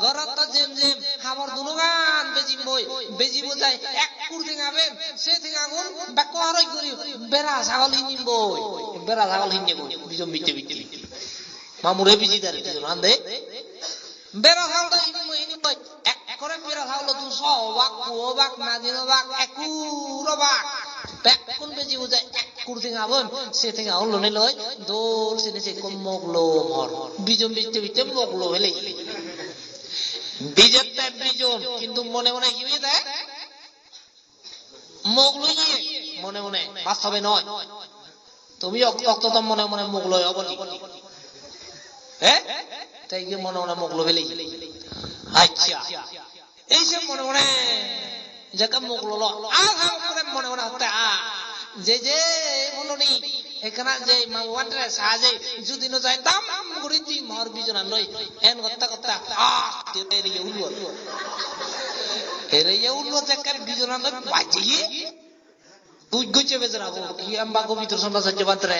গরত জেম জেম হাবর দুনুগান বেজি বই বেজি বোঝাই এক কুর্তি গাবে সে থেকে আগুন বাক্য হারই করি বেড়া ছাগল হিনি বই বেড়া ছাগল হিনি বই বিজন বিতে বিতে মামুরে বিজি দাঁড়ি রান্ধে বেড়া ছাগলটা হিনি বই এক করে বেড়া ছাগল তুই সবাক কুবাক নাজিন বাক একুর বাক কোন বেজি বোঝাই এক কুর্তি গাবন সে থেকে আগুন লনে লয় দোল সে নিচে কম মগলো মর বিজন বিতে বিতে মগলো হলে বিজেতা বিজন কিন্তু মনে মনে কি হয়ে যায় মগলো মনে মনে বাস্তবে নয় তুমি অক্ত মনে মনে মুখ লয় অবনি হ্যাঁ তাই গিয়ে মনে মনে মুখ লোবে আচ্ছা এইসব মনে মনে যাকে মুখ লো মনে মনে হতে যে যে বলনি এখানে যে মাওয়াটে সাজে যদি ন যায় দাম করে দি মর বিজনা লই এন কথা কথা এরিয়ে উঠলো এরিয়ে উঠলো যাকে বিজনা লই বাজিয়ে তুই গইছে বেজরাবো কি আম্বা গোবিতর সন্ধ্যা সহ্য বাতরে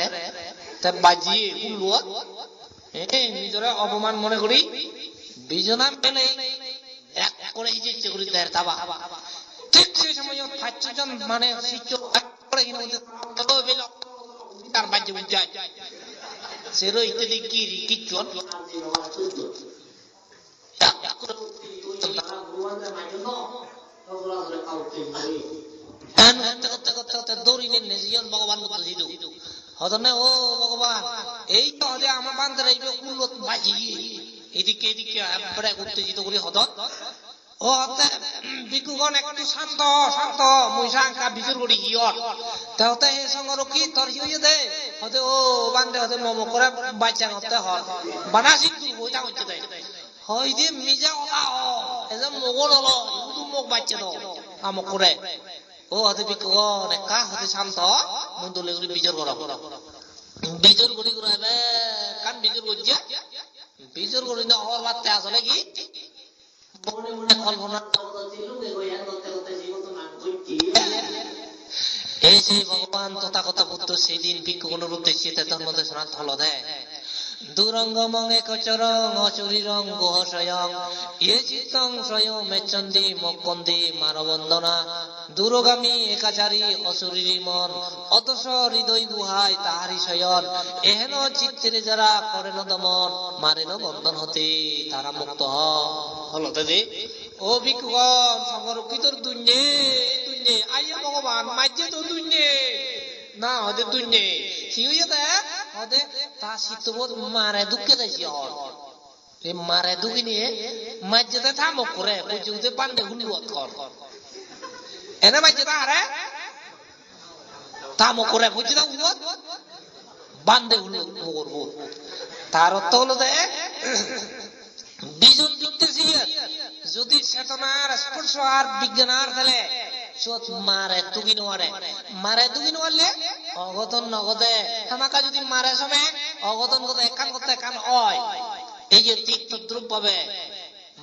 তা বাজিয়ে উঠলো নিজরে অপমান মনে করি বিজনা পেলে এক করে ইচ্ছে করি দেয় তাবা ঠিক সেই সময় 5 জন মানে শিষ্য করে তার বাজে যায় সেরো ইত্যাদি কি কিচ্ছন দৌড়ি নিয়ে ভগবান হতনে ও ভগবান এই তো হলে আমার বান্ধব উন্নত বাজিয়ে এদিকে এদিকে উত্তেজিত করি হদত ও হতে বিকুগণ একটু শান্ত শান্ত মুইসাঙ্কা বিচুর করি হিয়র তাহতে হে সংরক্ষী তোর হিয়ে দে হতে ও বান্ধে হতে মম করে বাচ্চা হতে হয় বানাসি বইটা হচ্ছে দে হয় যে মিজা ওটা এজে মগল হলো ইউদু মগ বাচ্চা দাও আমক করে ও হতে বিকুগণ একা হতে শান্ত মন্দলে করি বিচুর করা বিচুর করি করে কান বিচুর করছে বিচুর করি না হওয়ার বাচ্চা আসলে কি এই সেই ভগবান তথাগত বুদ্ধ সেই দিন ভিক্ষুগণ রূপে চিতে ধর্ম দেশনা ফল দেয় দুরঙ্গমং একচরং অচুরিরং গুহস্বয়ং ইয়ে চিত্তং স্বয়ং মেচ্ছন্দি মক্কন্দি মানবন্দনা দূরগামী একাচারী অসুরীর মন অতস হৃদয় গুহায় তাহারি শয়ন এহেন চিত্তের যারা করেন দমন মারেন বন্ধন হতে তারা মুক্ত হলতে দে ও ভিক্ষুগণ সংরক্ষিত দুন্যে দুন্যে আইয়া ভগবান মাঝে তো দুন্যে না হতে দুন্যে কি হইয়া দেয় হতে তা শীতবোধ মারে দুঃখে দেয় মারে দুঃখী নিয়ে মাঝে থামক করে বুঝতে পান্ডে হুলু কর এনে মাঝে তাহারে থামক করে বুঝতে বান্ধে হুলু করবো তার অর্থ হলো যে বিজন যুক্তেছি যদি চেতনার স্পর্শ আর বিজ্ঞানার ফেলে মারে দুগিন মারলে অঘটন নগদে আমাকে যদি মারে সময় অঘটন গদে একান করতে একান হয় এই যে তীর্থ দ্রুপ পাবে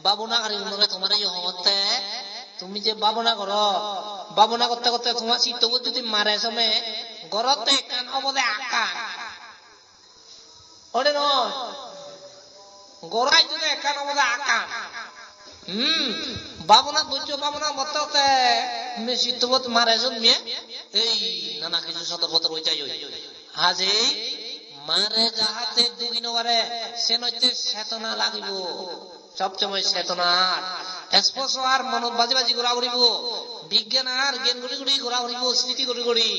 বাবনা করি তোমার এই হতে তুমি যে বাবনা করো বাবনা করতে করতে তোমার চিত্ত যদি মারে সময় গরতে একান অবদে আকান ওরে নয় গড়াই যদি একান অবদে আকান বাবনা বুঝছো বাবনা বলতে চিত্তবোধ মারে জন্মে এই নানা কিছু সতর্কতা রয়ে যায় আজে মারে যাহাতে দুদিন বারে সে নইতে চেতনা লাগিব সবসময় চেতনার স্পর্শ আর মন বাজি বাজি ঘোরা ঘুরিব বিজ্ঞান আর জ্ঞান গুড়ি গুড়ি ঘোরা ঘুরিব স্মৃতি গুড়ি গুড়ি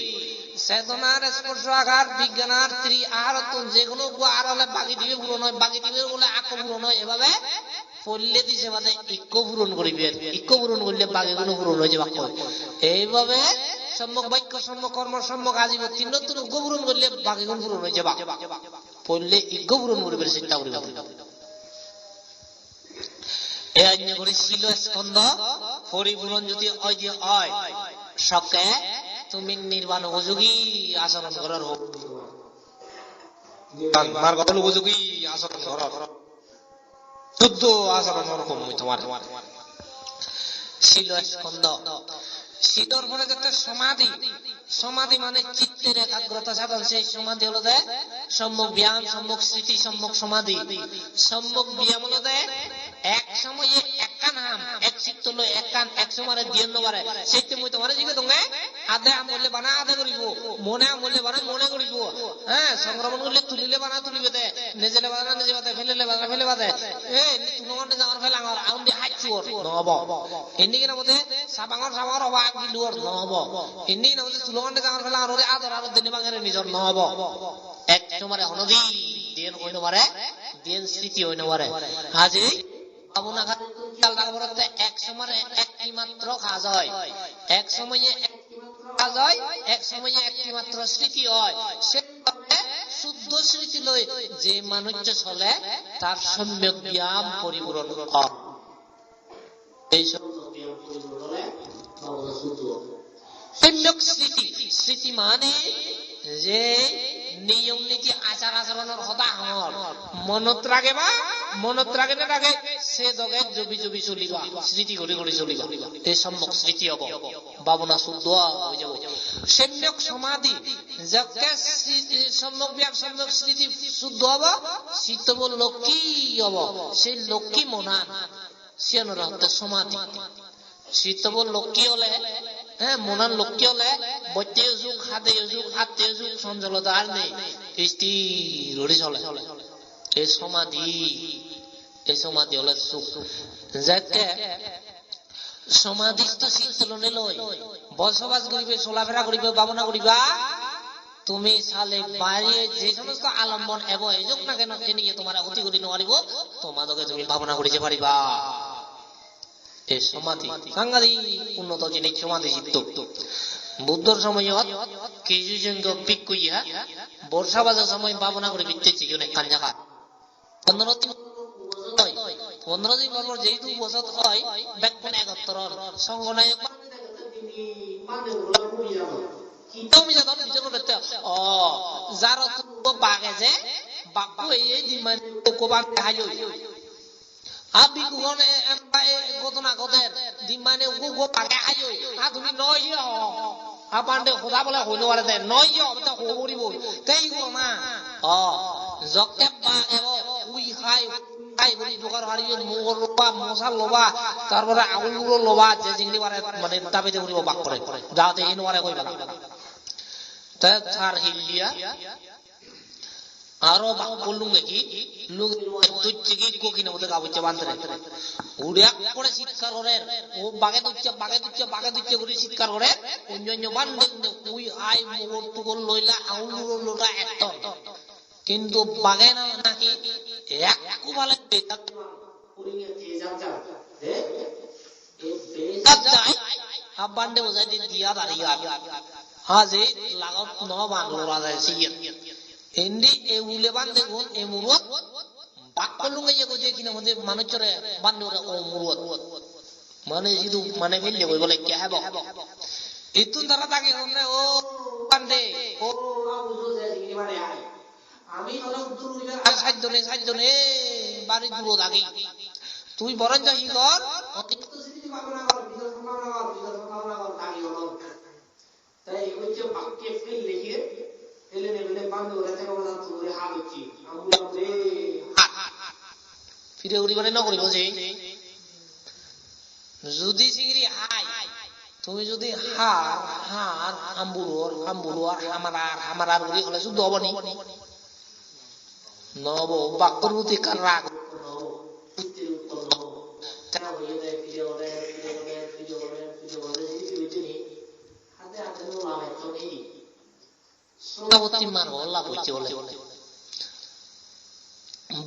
চেতনার স্পর্শ আঘাত বিজ্ঞানার ত্রি আর যেগুলো আর হলে বাগি দিবে ভুলো নয় বাগি দিবে বলে আঁকো ভুলো নয় এভাবে পড়লে দিছে মানে ইক্য পূরণ করিবে ইক্য পূরণ করলে বাকি গুলো পূরণ হয়ে যাবে এইভাবে সম্যক বাক্য সম্যক কর্ম সম্যক আজীব তিন নতুন উগ্র পূরণ করলে বাকি গুণ পূরণ হয়ে যাবে পড়লে ইজ্ঞ পূরণ করিবে চিন্তা করিবে এই আজ্ঞ করে ছিল স্কন্ধ পরিপূরণ যদি ওই যে হয় সকে তুমি নির্বাণ উপযোগী আচরণ করার হোক মার কথা উপযোগী আচরণ করার শুদ্ধ আচরণ ওরকম তোমার ছিল স্কন্ধ শীতর পরে যেটা সমাধি সমাধি মানে চিত্তের একাগ্রতা সাধন সেই সমাধি হলো দেয় সম্যক ব্যায়াম সম্যক স্মৃতি সম্যক সমাধি সম্যক ব্যায়াম হলো দেয় এক সময়ে একান হাম এক চিত্ত হলো একান এক সময় দিয়ে নবারে সেইতে মই তোমার জিগে দঙ্গে আধে আমলে বানা আধে করিব মনে আমলে বানা মনে করিব হ্যাঁ সংক্রমণ করলে তুলিলে বানা তুলিবে দে নিজেলে বানা নিজে বাদে ফেলেলে বানা ফেলে বাদে এই তুলগন্ডে যাওয়ার ফেলে আমার আউন্ডি হাইচুর নহব এন্ডিকে নামতে সাবাঙর সাবাঙর হবা গিলুর নহব এন্ডিকে নামতে তুলগন্ডে যাওয়ার ফেলে আর আদর আর দিনে বাঙের নিজর নহব এক সময় হনদি দেন হই নবারে দেন স্মৃতি হই নবারে আজি বাবুনা খাতে চাল টাকা বলতে এক সময় একটি মাত্র কাজ হয় এক সময়ে একটি মাত্র কাজ হয় এক সময়ে একটি মাত্র স্মৃতি হয় সে স্মৃতি লৈ যে মানুষ চলে তার সম্যক ব্যায়াম পরিপূরণ হয়। এই সম্যক ব্যায়াম পরিপূরণ হলে সম্যক স্মৃতি, স্মৃতি মানে যে নিয়ম নীতি আচার আচরণের কথা আমার মনত রাখে বা মনত রাখে না রাখে সে দগে জবি জবি চলিবা, স্মৃতি করে করে চলিবা, এই সম্যক স্মৃতি হব, ভাবনা শুদ্ধ হয়ে যাব। সম্যক সমাধি যাকে সম্যক ব্যায়াম সম্যক স্মৃতি শুদ্ধ হব, চিত্ত লক্ষ্মী হব, সেই লক্ষ্মী মনা সে সমাধি। চিত্ত লক্ষ্মী হলে মনান লক্ষ্মী হলে বৈদ্য যুগ হাতে যুগ হাতে যুগ সঞ্জলতা আর নেই, স্থির চলে, এই সমাধি, এই সমাধি হলে সুখ। যাকে সমাধিস্থ চিত্তলনে লই বসবাস করিবে, চলাফেরা করিবে, ভাবনা করিবা, তুমি চালে বাইরে যে সমস্ত আলম্বন এবং এযোগ না কেন নিয়ে তোমার অতি করি নোৱাৰিব, তোমাদেরকে তুমি ভাবনা করিতে পারিবা। এই সমাধি সাংঘাতিক উন্নত জিনিস সমাধি চিত্ত। বুদ্ধর সময়ত কিছু সংখ্যক ভিক্ষু ইহা বর্ষা বাজার সময় ভাবনা করে বিদ্যেছি অনেক কান জায়গা 15 দিন পর যেহেতু বছর হয় ব্যাকুণ একত্তর সংগনায়ক যার বাঘে যে বাঘু এই দিন কোবান খাই আবি কুগনে ঘটনা ঘটের দিমানে গো পাকে আইও আ তুমি নয় আপান্ডে খোদা বলে হইলো আরে দে নয় তা হবরিব তেই গো না জকে বা এব উই খাই খাই বলি দোকান হারিয়ে মোগর লোবা মশাল লোবা তারপরে আগুলগুলো লোবা যে জিংলি পারে মানে দাবিতে করিব বাক করে যাতে ইনওয়ারে কইবা তা তার হিলিয়া আরো বাক বললুম নাকি লোক দুচ্চে কি কোকিনা বলে গাবুচে বান্ধরে উড়িয়া করে চিৎকার করে ও বাগে দুচ্চে বাগে দুচ্চে বাগে দুচ্চে করে চিৎকার করে অন্য বান্ধে উই আই মোগর টুকর লইলা আউলুর লোটা একটা কিন্তু বাগে না নাকি একটু ভালো বান্ধে বোঝাই দিয়া দাঁড়িয়ে আজ লাগাত ন বাংলোরা যায় হিন্দি এ উলে বান্ধে গুণ এ মুরুত বাক্য লুঙ্গে যে কিনা মধ্যে মানুষ চরে বান্ধে ওরা ও মুরুত মানে শুধু মানে ফেললে বই বলে কে হ্যাঁ ইতুন তারা তাকে ও বান্ধে ও আমি সাহায্যনে বাড়ি দূর থাকি তুই বরং যা হি কর তাই হচ্ছে বাক্যে ফেল লিখে ফিরে উড়ি মানে নকরিব যে যদি চিংড়ি হাই তুমি যদি হার হার হাম্বুলোর হামার উড়ি হলে শুদ্ধ হবনি নব বাক্যর প্রতি কার রাগ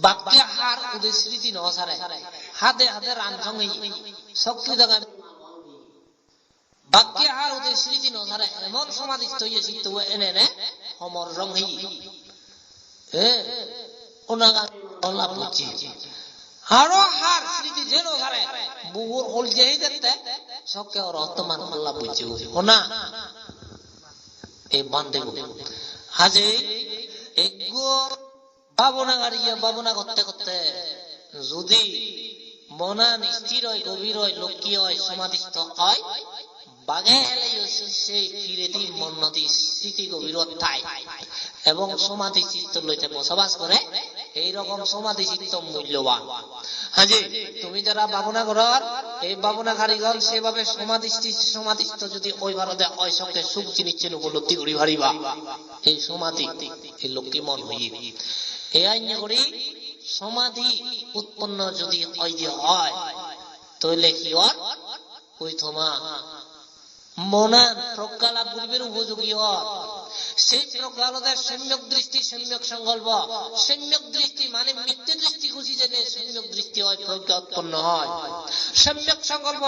বাক্যে হার ওদের স্মৃতি নসারে হাতে হাতে রান সঙ্গে শক্তি দেখা বাক্যে হার ওদের স্মৃতি নসারে এমন সমাধিস্থ হয়েছি তো এনে নে সমর রঙি ওনাগা বুঝছি হারো হার স্মৃতি যে নসারে বুগুর হল যেই দেখতে সবকে ওর অর্থমান আল্লাহ বুঝছি ওনা এই বান্ধে হাজে এগো ভাবনা করতে করতে যদি মনান স্থির হয় গভীর হয় লক্ষ্মী হয় সমাধিস্থ হয় বাঘে এলে সেই ফিরেতি মন্নতি স্মৃতি গভীরতায় এবং সমাধি চিত্ত লইতে বসবাস করে এইরকম সমাধি চিত্ত মূল্যবান। হাজি তুমি যারা ভাবনা করার এই ভাবনা কারিগর সেভাবে সমাধিস্থ যদি ওই ভারতে ওই সঙ্গে সুখ জিনিসের উপলব্ধি করি ভারিবা এই সমাধি এই লক্ষ্মী মন হই এই আইন করি সমাধি উৎপন্ন যদি ওই যে হয় তাহলে কি হয় ওই তোমা মনান প্রজ্ঞালা পূর্বের উপযোগী হয় সেই প্রজ্ঞালতার সম্যক দৃষ্টি সম্যক সংকল্প সম্যক দৃষ্টি মানে মিথ্যে দৃষ্টি খুশি জেনে সম্যক দৃষ্টি হয় প্রজ্ঞা উৎপন্ন হয় সম্যক সংকল্প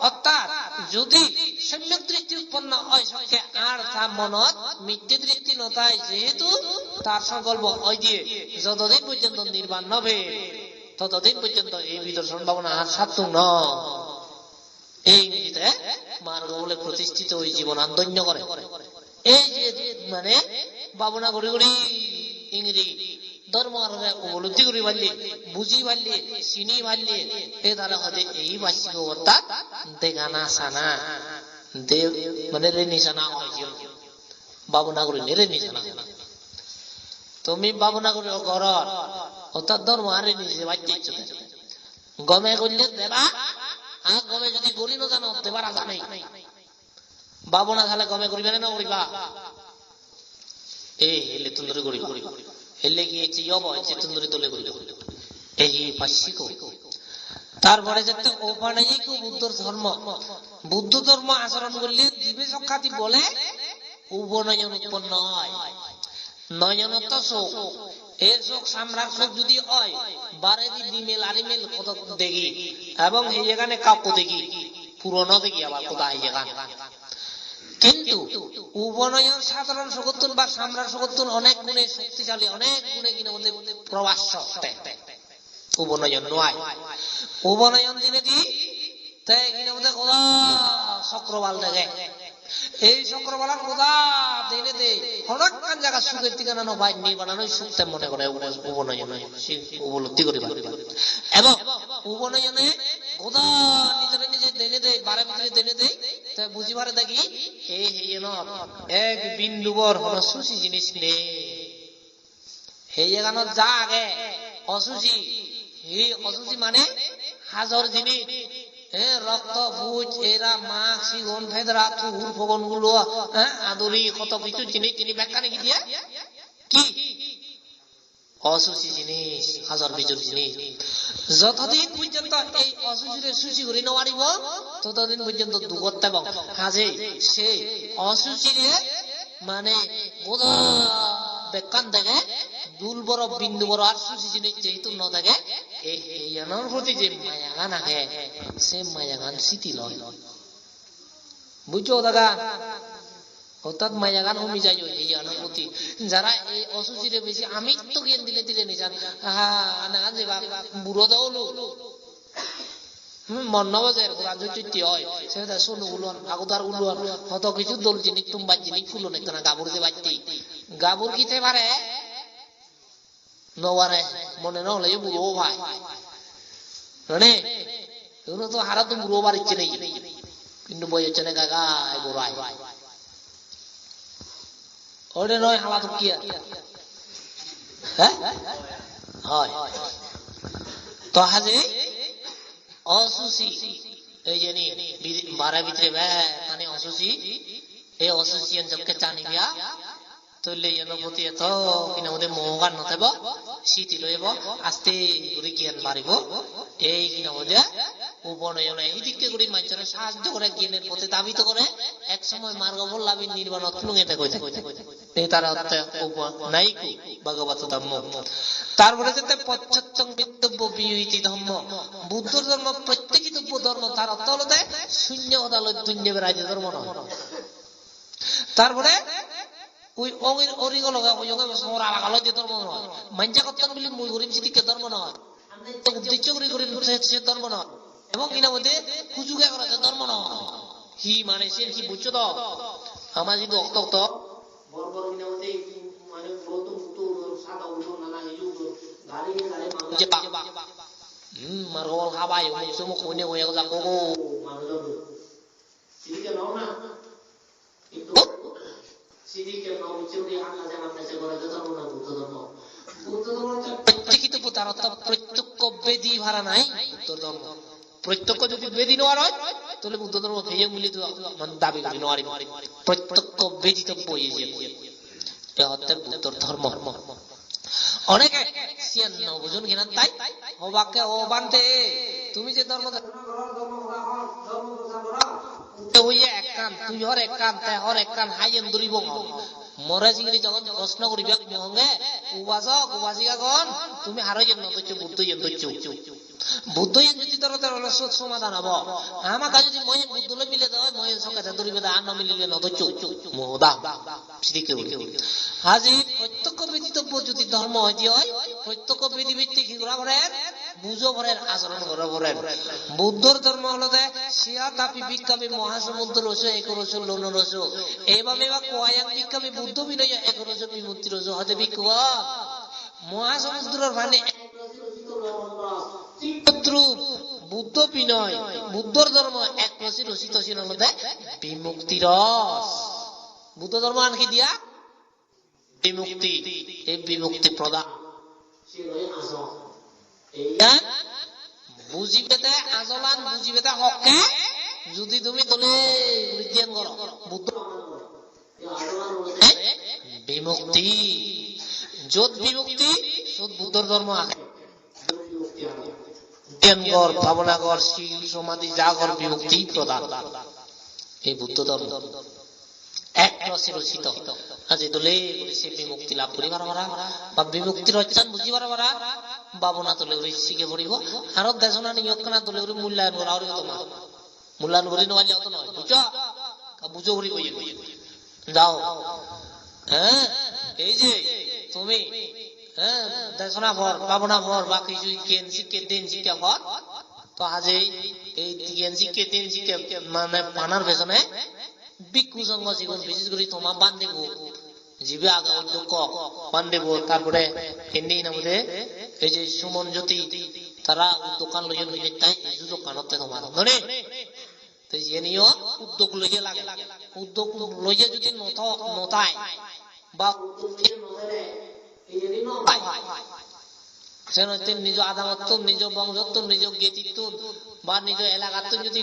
অর্থাৎ যদি সম্যক দৃষ্টি উৎপন্ন হয় সঙ্গে আর তা মনত মিথ্যে দৃষ্টি নতায় যেহেতু তার সংকল্প ওই দিয়ে যতদিন পর্যন্ত নির্বাণ হবে ততদিন পর্যন্ত এই ভিতর সম্ভাবনা আর সার্থক ন এই ইংরেজিতে মার্গ বলে প্রতিষ্ঠিত ওই জীবন আন্দোলন করে এই যে মানে ভাবনা করি করি ইংরেজি ধর্ম উপলব্ধি করি পারলে বুঝি পারলে চিনি পারলে এ দ্বারা হলে এই বার্ষিক অর্থাৎ দেগানা সানা দে মানে রে নিশানা হয় ভাবনা করি রে নিশানা তুমি ভাবনা করি ঘর অর্থাৎ ধর্ম আরে নিজে বাচ্চা ইচ্ছে গমে করলে দেবা আর গমে যদি গড়ি না জানো দেবার আশা নেই ভাবনা খালে গমে করিবে না করিবা এই হেলে তুন্দরি করি হেলে গিয়েছে হচ্ছে তুন্দরি তোলে করি এই বার্ষিক তারপরে যেতে ঔপানিক বুদ্ধ ধর্ম আচরণ করলে জীবে সংখ্যাতি বলে উপনয়ন উৎপন্ন হয় নয়নত শোক এর শোক সাম্রাট শোক যদি হয় বারে দি বিমেল আরিমেল কত দেখি এবং এই এখানে কাব্য দেখি পুরনো দেখি আবার কোথায় এই জায়গা কিন্তু উপনয়ন সাধারণ শোকতুন বা সাম্রাট শোকতুন অনেক গুণে শক্তিশালী অনেক গুণে কিনা মধ্যে প্রবাস উপনয়ন নয় উপনয়ন দিনে দি তাই কিনা মধ্যে কোথা চক্রবাল দেখে এই চক্রবালার কোথা দিনে দে অনেক জায়গা সুখের ঠিকানা ভাই নির্বাণানো সুখতে মনে করে উপনয়ন উপলব্ধি করি এবং উপনয়নে কোথা নিজের নিজে দেনে দেয় বারে ভিতরে দেনে দেয় তাই বুঝিবারে দেখি এই এক বিন্দুবর হল সুচি জিনিস নেই সেই জায়গানো যা আগে অসুচি এই অসুচি মানে হাজার জিনিস রক্ত ভুজ এরা মাছ শিগন ফেদরা থুর ফগন গুলো আদরি কত কিছু জিনিস তিনি ব্যাখ্যা নাকি দিয়ে কি অসুচি জিনিস হাজার বিজুর জিনিস যতদিন পর্যন্ত এই অসুচিরে সুচি করে নেওয়ারিব ততদিন পর্যন্ত দুগত এবং হাজে সেই অসুচিরে মানে বোধা বেকান দেখে দুল বড় বিন্দু বড় আর সুচি জিনিস যেহেতু ন থাকে এই প্রতি যে মায়াগান আগে সে মায়াগান স্মৃতি লয় বুঝছো দাদা অর্থাৎ মায়াগান কমে যায় এই অনুভূতি যারা এই অসুচিরে বেশি আমি তো জ্ঞান দিলে দিলে নিজান বুড়ো দাও মন নবাজের রাজনীতি হয় সেটা সোনু গুলন আগদার গুলন হত কিছু দোল জিনিস তোমার জিনিস ফুলো নেই না গাবুর যে বাড়তি গাবুর কিতে পারে নবারে মনে না হলে বুড়ো ভাই মানে এগুলো তো হারা তো বুড়ো বাড়িচ্ছে নেই কিন্তু বই হচ্ছে না কাকা বুড়াই ওরে নয় হালা তো কি হ্যাঁ হয় তো হাজে অসুচি এই জানি বারে ভিতরে মানে অসুচি এই অসুচি অঞ্চলকে জানি বিয়া তৈলে প্রতি এত কিনা মধ্যে মোহগান নথাইব শীতি লইব আস্তে করে জ্ঞান বাড়িব এই কিনা মধ্যে উপনয়ন এই দিককে করে মানুষের সাহায্য করে জ্ঞানের প্রতি দাবিত করে এক সময় মার্গ বললাম নির্বাণ অত্নুঙেতে কইতে তারা নাই ভগবত ধর্ম তারপরে যেতে পশ্চাৎ বিদ্যব্য বিহিতি ধর্ম বুদ্ধ ধর্ম প্রত্যেকই দিব্য ধর্ম তার অর্থ হলো শূন্য হতাল দুনিয়া রাজ্য ধর্ম নয় তারপরে ওই অঙ্গের অরিগল ওই অঙ্গে সমর আলাগালো যে ধর্ম নয় মাঞ্জা করতাম বলি মুই গরিব সিদ্দিকের ধর্ম নয় উদ্দেশ্য করি সে ধর্ম নয় এবং কিনা মধ্যে সুযোগে করা ধর্ম নয় হি মানে সে কি বুঝছো তো আমার যদি অক্ত বড় বড় কিনা মধ্যে মানে পুরো তো সাদা উঠো নানা এই গাড়ি গাড়ি মারগল খাবাই মুসুম কোনে হয়ে গেল কোকো মানুষ সিদিকে নাও না কিন্তু সিদিকে নাও চুরি আল্লাহ জানা দেশে করে ধর্ম না বুদ্ধ ধর্ম প্রত্যেকিত তার অর্থ প্রত্যক্ষ বেদি ভাড়া নাই বুদ্ধ ধর্ম প্রত্যক্ষ যদি বেদি নেওয়ার হয় তাহলে বুদ্ধ ধর্ম খেয়ে মিলিত দাবি করি নেওয়ারি প্রত্যক্ষ বেদিতব্য এ হচ্ছে বুদ্ধ ধর্ম অনেকে বুঝুন কিনা তাই অবাকে ও বানতে তুমি যে ধর্ম এক কান তুই হর এক কান তাই হর এক কান হাই এন্দুরিব মরে চিংড়ি যখন প্রশ্ন করিবে মহঙ্গে উবাসক উবাসিকাগণ তুমি হারো যেন বুদ্ধ বুদ্ধ যদি তোর সমাধান হব আমার কাছে যদি মই বুদ্ধ মিলে দেয় মই সকালে দরিবে আর না মিলিলে নদচ মোদা সিদিকে আজি প্রত্যক্ষ ব্যতীতব্য যদি ধর্ম হয় প্রত্যক্ষ বিধি ভিত্তিক ঘোরা ভরেন বুঝো ভরেন আচরণ ঘোরা ভরেন বুদ্ধর ধর্ম হলো শিয়া তাপি বিক্ষাপী মহাসমুদ্র রস এক রস লোন রস এইভাবে বা কয়াং বিক্ষাপী বুদ্ধ বিনয় এক রস বিমূর্তি রস হতে বিক্ষুব মহাসমুদ্রের মানে বুদ্ধ বিনয় বুদ্ধর ধর্ম এক রসি রসিতশীল হলো বিমুক্তি রস বুদ্ধ ধর্ম আনকি দিয়া বিমুক্তি এই বিমুক্তি প্রদান বুঝিবে আজলান বুঝিবে হককে যদি তুমি দলে বিজ্ঞান করো বুদ্ধ বিমুক্তি যত বিমুক্তি তত বুদ্ধর ধর্ম আছে জ্ঞান কর ভাবনা কর শীল সমাধি যা কর বিমুক্তি প্রদান এই বুদ্ধ ধর্ম এক রসে রচিত আজি দলে সে বিমুক্তি লাভ করি পারা বা বিমুক্তির অচ্ছান বুঝি পারা ভাবনা তোলে শিখে পড়িব আর দেশনা নিয়োগনা তোলে মূল্যায়ন করা আর তোমার মূল্যায়ন করি নয় অত নয় বুঝো বুঝো করি কই যাও হ্যাঁ এই যে তুমি হ্যাঁ দেশনা ভর ভাবনা ভর বা কিছু জ্ঞান শিখে দিন শিক্ষা ভর তো আজ এই জ্ঞান শিখে দিন শিক্ষা মানে পানার পেছনে ভিক্ষু সঙ্গ জীবন বিশেষ করে তোমার বান্ধব জীবে আগে উদ্যোগ বান্ধব তারপরে হিন্দি নামে এই যে সুমন জ্যোতি তারা দোকান লইয়া লইলে তাই দোকানতে তোমার ধরে নিও উদ্যোগ লইয়া লাগে উদ্যোগ লইয়া যদি নতায় বা নিজ আদামত্ব নিজ বংশত্ব নিজ জ্ঞাতিত্ব বা নিজ এলাকাত্ব যদি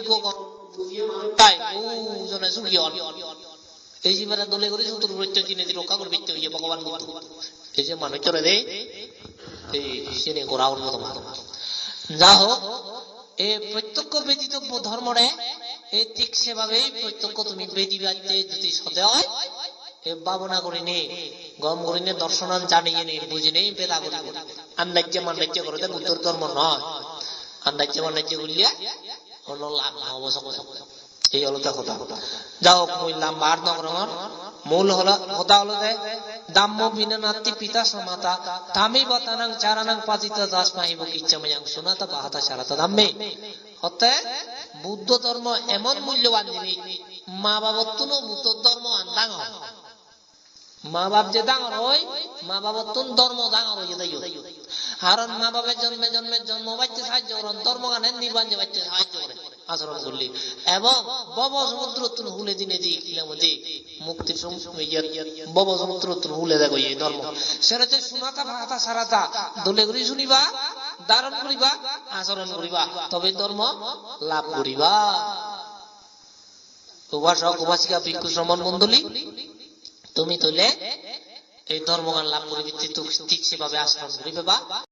এই জীবনে দলে করে শত্রু প্রত্যয় চিনে রক্ষা করবে ভগবান বুদ্ধ এই যে মানুষ চলে দেয় এই করা হল তোমার যা হোক এই প্রত্যক্ষ ব্যতীত ধর্মরে এই ঠিক সেভাবেই প্রত্যক্ষ তুমি বেদি বাজতে যদি সতে হয় ভাবনা করিনি গম করিনি দর্শনান জানিয়ে নেই বুঝি নেই বেদা করি আন্দাজ্য মান্দাজ্য করতে বুদ্ধর ধর্ম নয় আন্দাজ্য মান্দাজ্য করলে অন্য লাভ অবশ্য এই হলো কথা যা হোক মূল্যাম বার নগরমর মূল হলো কথা হলো দাম্য বিনানাতি পিতা সমাতা তামি বতানাং চারানাং পাতিত দাস মাহিব কিচ্ছাময়াং সুনাতা বাহাতা সারাতা দাম্মে হতে বুদ্ধ ধর্ম এমন মূল্যবান জিনিস মা বাবত্তুন বুদ্ধ ধর্ম আন্দাং মা বাপ যে ডাঙর হয় মা বাবত্তুন ধর্ম ডাঙর হয়ে যাই কারণ মা বাপের জন্মে জন্মে জন্ম বাচ্চা সাহায্য করেন ধর্ম গানের নির্বাণ যে বাচ্চা সাহায্য করে আচরণ করলি এবং বব সমুদ্র হুলে দিনে যে মুক্তির বব সমুদ্র হুলে দেখো এই ধর্ম সেটা সুনাতা ভাতা সারাতা দলে করি শুনিবা ধারণ করিবা আচরণ করিবা তবে ধর্ম লাভ করিবা উপাসক উপাসিকা ভিক্ষু শ্রমণ মন্ডলী তুমি তলে এই ধর্মগান লাভ করিবে ঠিক সেভাবে আচরণ করিবে বা